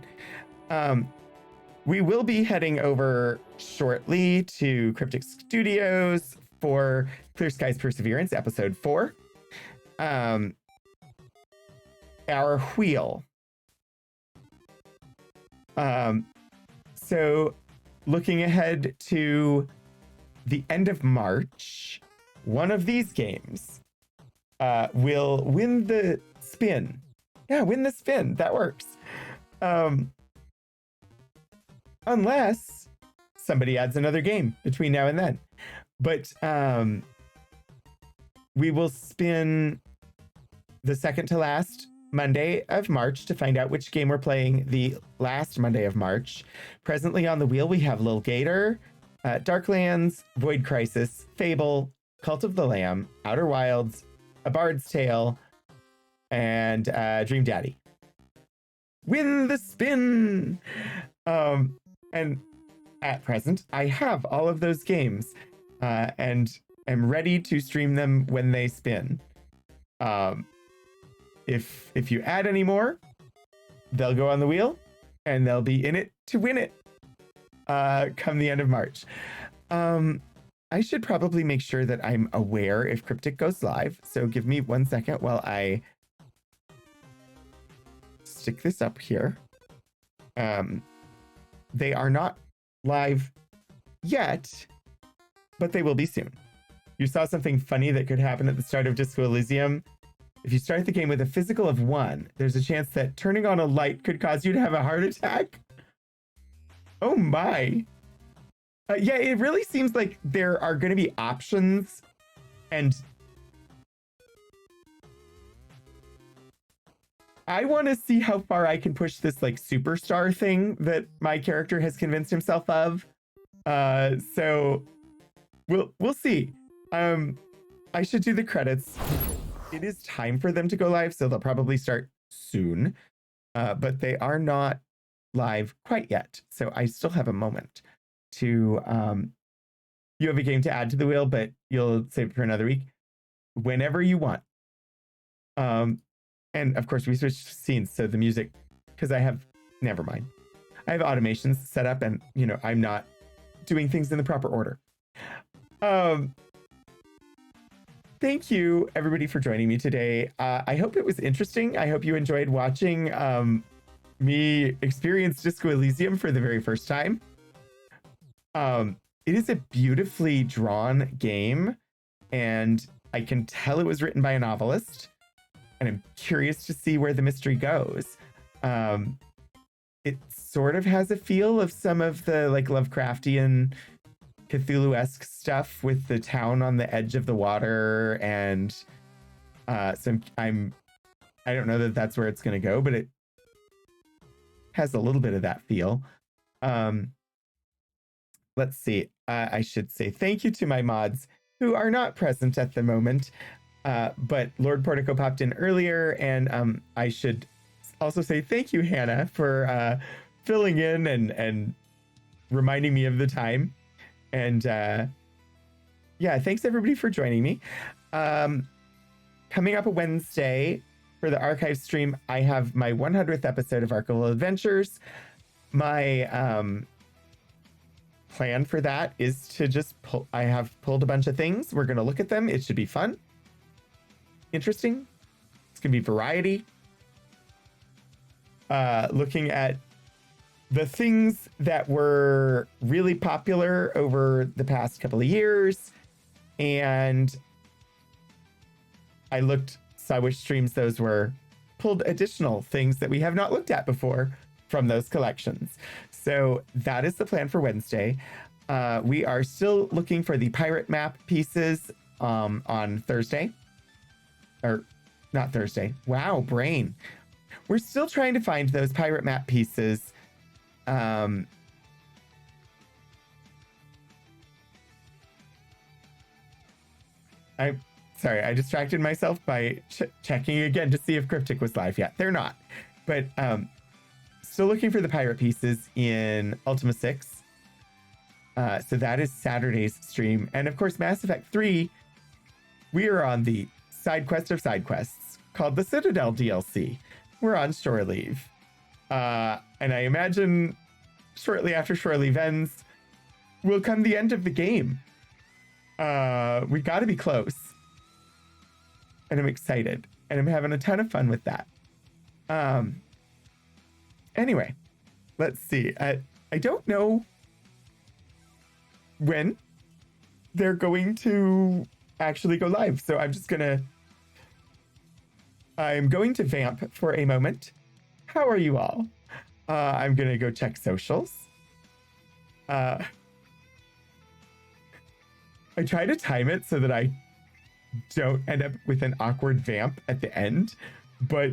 A: We will be heading over shortly to Cryptic Studios for Clear Skies Perseverance, episode 4. Our wheel. So looking ahead to the end of March, one of these games will win the spin. Yeah, win the spin. That works. Unless somebody adds another game between now and then. But we will spin the second to last Monday of March to find out which game we're playing the last Monday of March. Presently on the wheel, we have Lil Gator, Darklands, Void Crisis, Fable, Cult of the Lamb, Outer Wilds, A Bard's Tale, and Dream Daddy. Win the spin! And at present, I have all of those games and am ready to stream them when they spin. If you add any more, they'll go on the wheel and they'll be in it to win it come the end of March. I should probably make sure that I'm aware if Cryptic goes live. So give me 1 second while I stick this up here. They are not live yet, but they will be soon. You saw something funny that could happen at the start of Disco Elysium. If you start the game with a physical of 1, there's a chance that turning on a light could cause you to have a heart attack. Oh my. Yeah, it really seems like there are going to be options, and I want to see how far I can push this like superstar thing that my character has convinced himself of. So we'll see. I should do the credits. it is time for them to go live, so they'll probably start soon. But they are not live quite yet. So I still have a moment to you have a game to add to the wheel, but you'll save it for another week. Whenever you want. And of course we switched scenes, so the music, because never mind. I have automations set up and I'm not doing things in the proper order. Thank you everybody for joining me today. I hope it was interesting. I hope you enjoyed watching me experience Disco Elysium for the very first time. It is a beautifully drawn game, and I can tell it was written by a novelist, and I'm curious to see where the mystery goes. It sort of has a feel of some of the like Lovecraftian Cthulhu-esque stuff with the town on the edge of the water, and I don't know that that's where it's going to go, but it has a little bit of that feel. Let's see. I should say thank you to my mods who are not present at the moment, but Lord Portico popped in earlier, and I should also say thank you, Hannah, for filling in and reminding me of the time. And yeah, thanks everybody for joining me. Coming up a Wednesday for the archive stream, I have my 100th episode of Archival Adventures. My plan for that is to just I have pulled a bunch of things. We're going to look at them. It should be fun, interesting. It's going to be variety. Looking at the things that were really popular over the past couple of years. And I saw which streams those were, pulled additional things that we have not looked at before from those collections. So that is the plan for Wednesday. We are still looking for the pirate map pieces on Thursday. Or not Thursday. Wow, brain. We're still trying to find those pirate map pieces. I'm sorry, I distracted myself by checking again to see if Cryptic was live yet. They're not. But still looking for the pirate pieces in Ultima 6. So that is Saturday's stream. And of course, Mass Effect 3, we are on the side quest of side quests called the Citadel DLC. We're on shore leave. And I imagine shortly after shore leave ends, will come the end of the game. We got to be close. And I'm excited. And I'm having a ton of fun with that. Anyway, let's see. I don't know when they're going to actually go live. So I'm going to vamp for a moment. How are you all? I'm going to go check socials. I try to time it so that I don't end up with an awkward vamp at the end, but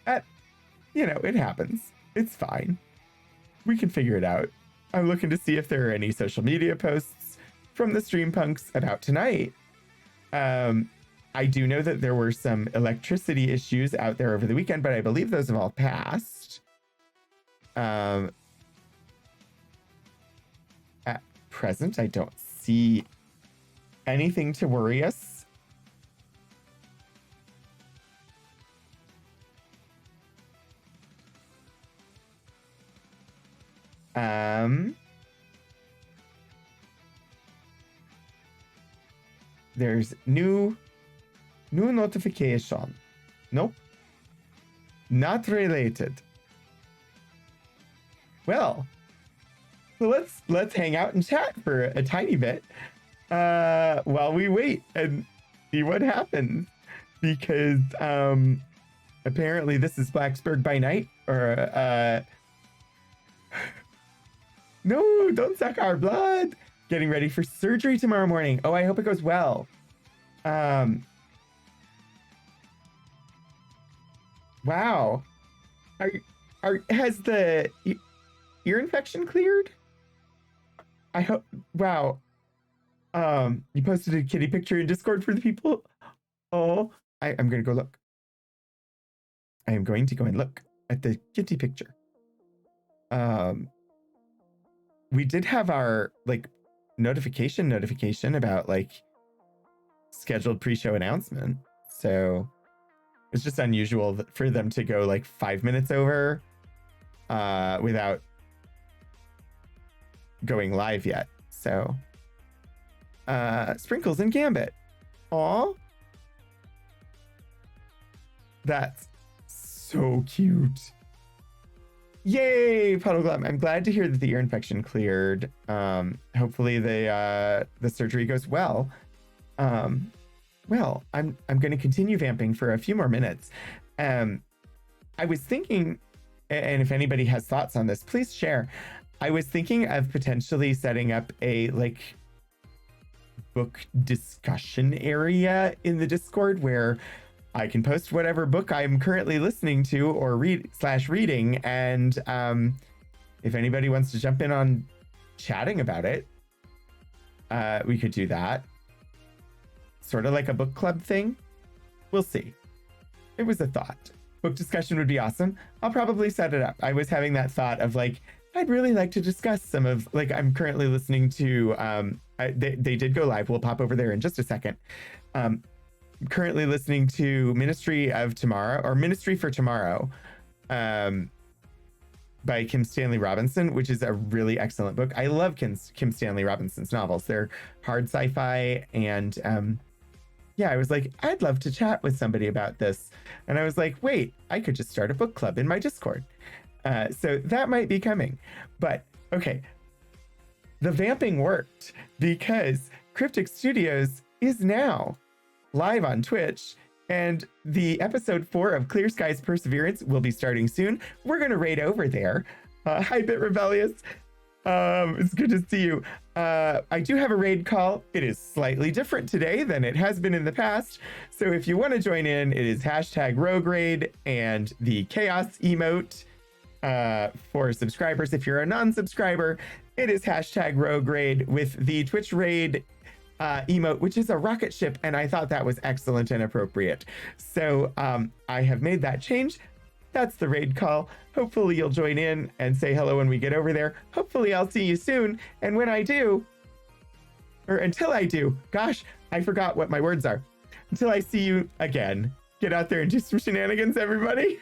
A: it happens. It's fine. We can figure it out. I'm looking to see if there are any social media posts from the Stream Punks about tonight. I do know that there were some electricity issues out there over the weekend, but I believe those have all passed. At present, I don't see anything to worry us. There's new notification. Nope. Not related. Well, so let's hang out and chat for a tiny bit while we wait and see what happens, because apparently this is Blacksburg by night, or no, don't suck our blood. Getting ready for surgery tomorrow morning. Oh, I hope it goes well. Wow. Has the ear infection cleared? I hope. Wow. You posted a kitty picture in Discord for the people. Oh, I'm going to go look. I am going to go and look at the kitty picture. We did have our like notification about like scheduled pre-show announcement. So it's just unusual for them to go like 5 minutes over without going live yet. So Sprinkles and Gambit. Aw. That's so cute. Yay, Puddle Glum. I'm glad to hear that the ear infection cleared. Hopefully the surgery goes well. Well, I'm going to continue vamping for a few more minutes. I was thinking, and if anybody has thoughts on this, please share. I was thinking of potentially setting up a like book discussion area in the Discord where I can post whatever book I'm currently listening to or reading. And if anybody wants to jump in on chatting about it, we could do that. Sort of like a book club thing. We'll see. It was a thought. Book discussion would be awesome. I'll probably set it up. I was having that thought of like, I'd really like to discuss some of, like, I'm currently listening to, they did go live. We'll pop over there in just a second. Currently listening to Ministry for Tomorrow by Kim Stanley Robinson, which is a really excellent book. I love Kim Stanley Robinson's novels. They're hard sci-fi, and yeah, I was like, I'd love to chat with somebody about this. And I was like, wait, I could just start a book club in my Discord. So that might be coming. But okay, the vamping worked because Cryptic Studios is now live on Twitch, and the episode 4 of Clear Skies Perseverance will be starting soon. We're gonna raid over there. Hi, Bit Rebellious. It's good to see you. I do have a raid call. It is slightly different today than it has been in the past. So if you want to join in, it is #Rogue Raid and the Chaos emote for subscribers. If you're a non-subscriber, it is #Rogue Raid with the Twitch raid emote, which is a rocket ship, and I thought that was excellent and appropriate. So I have made that change. That's the raid call. Hopefully you'll join in and say hello when we get over there. Hopefully I'll see you soon. And when I do, or until I do, gosh, I forgot what my words are. Until I see you again, get out there and do some shenanigans, everybody.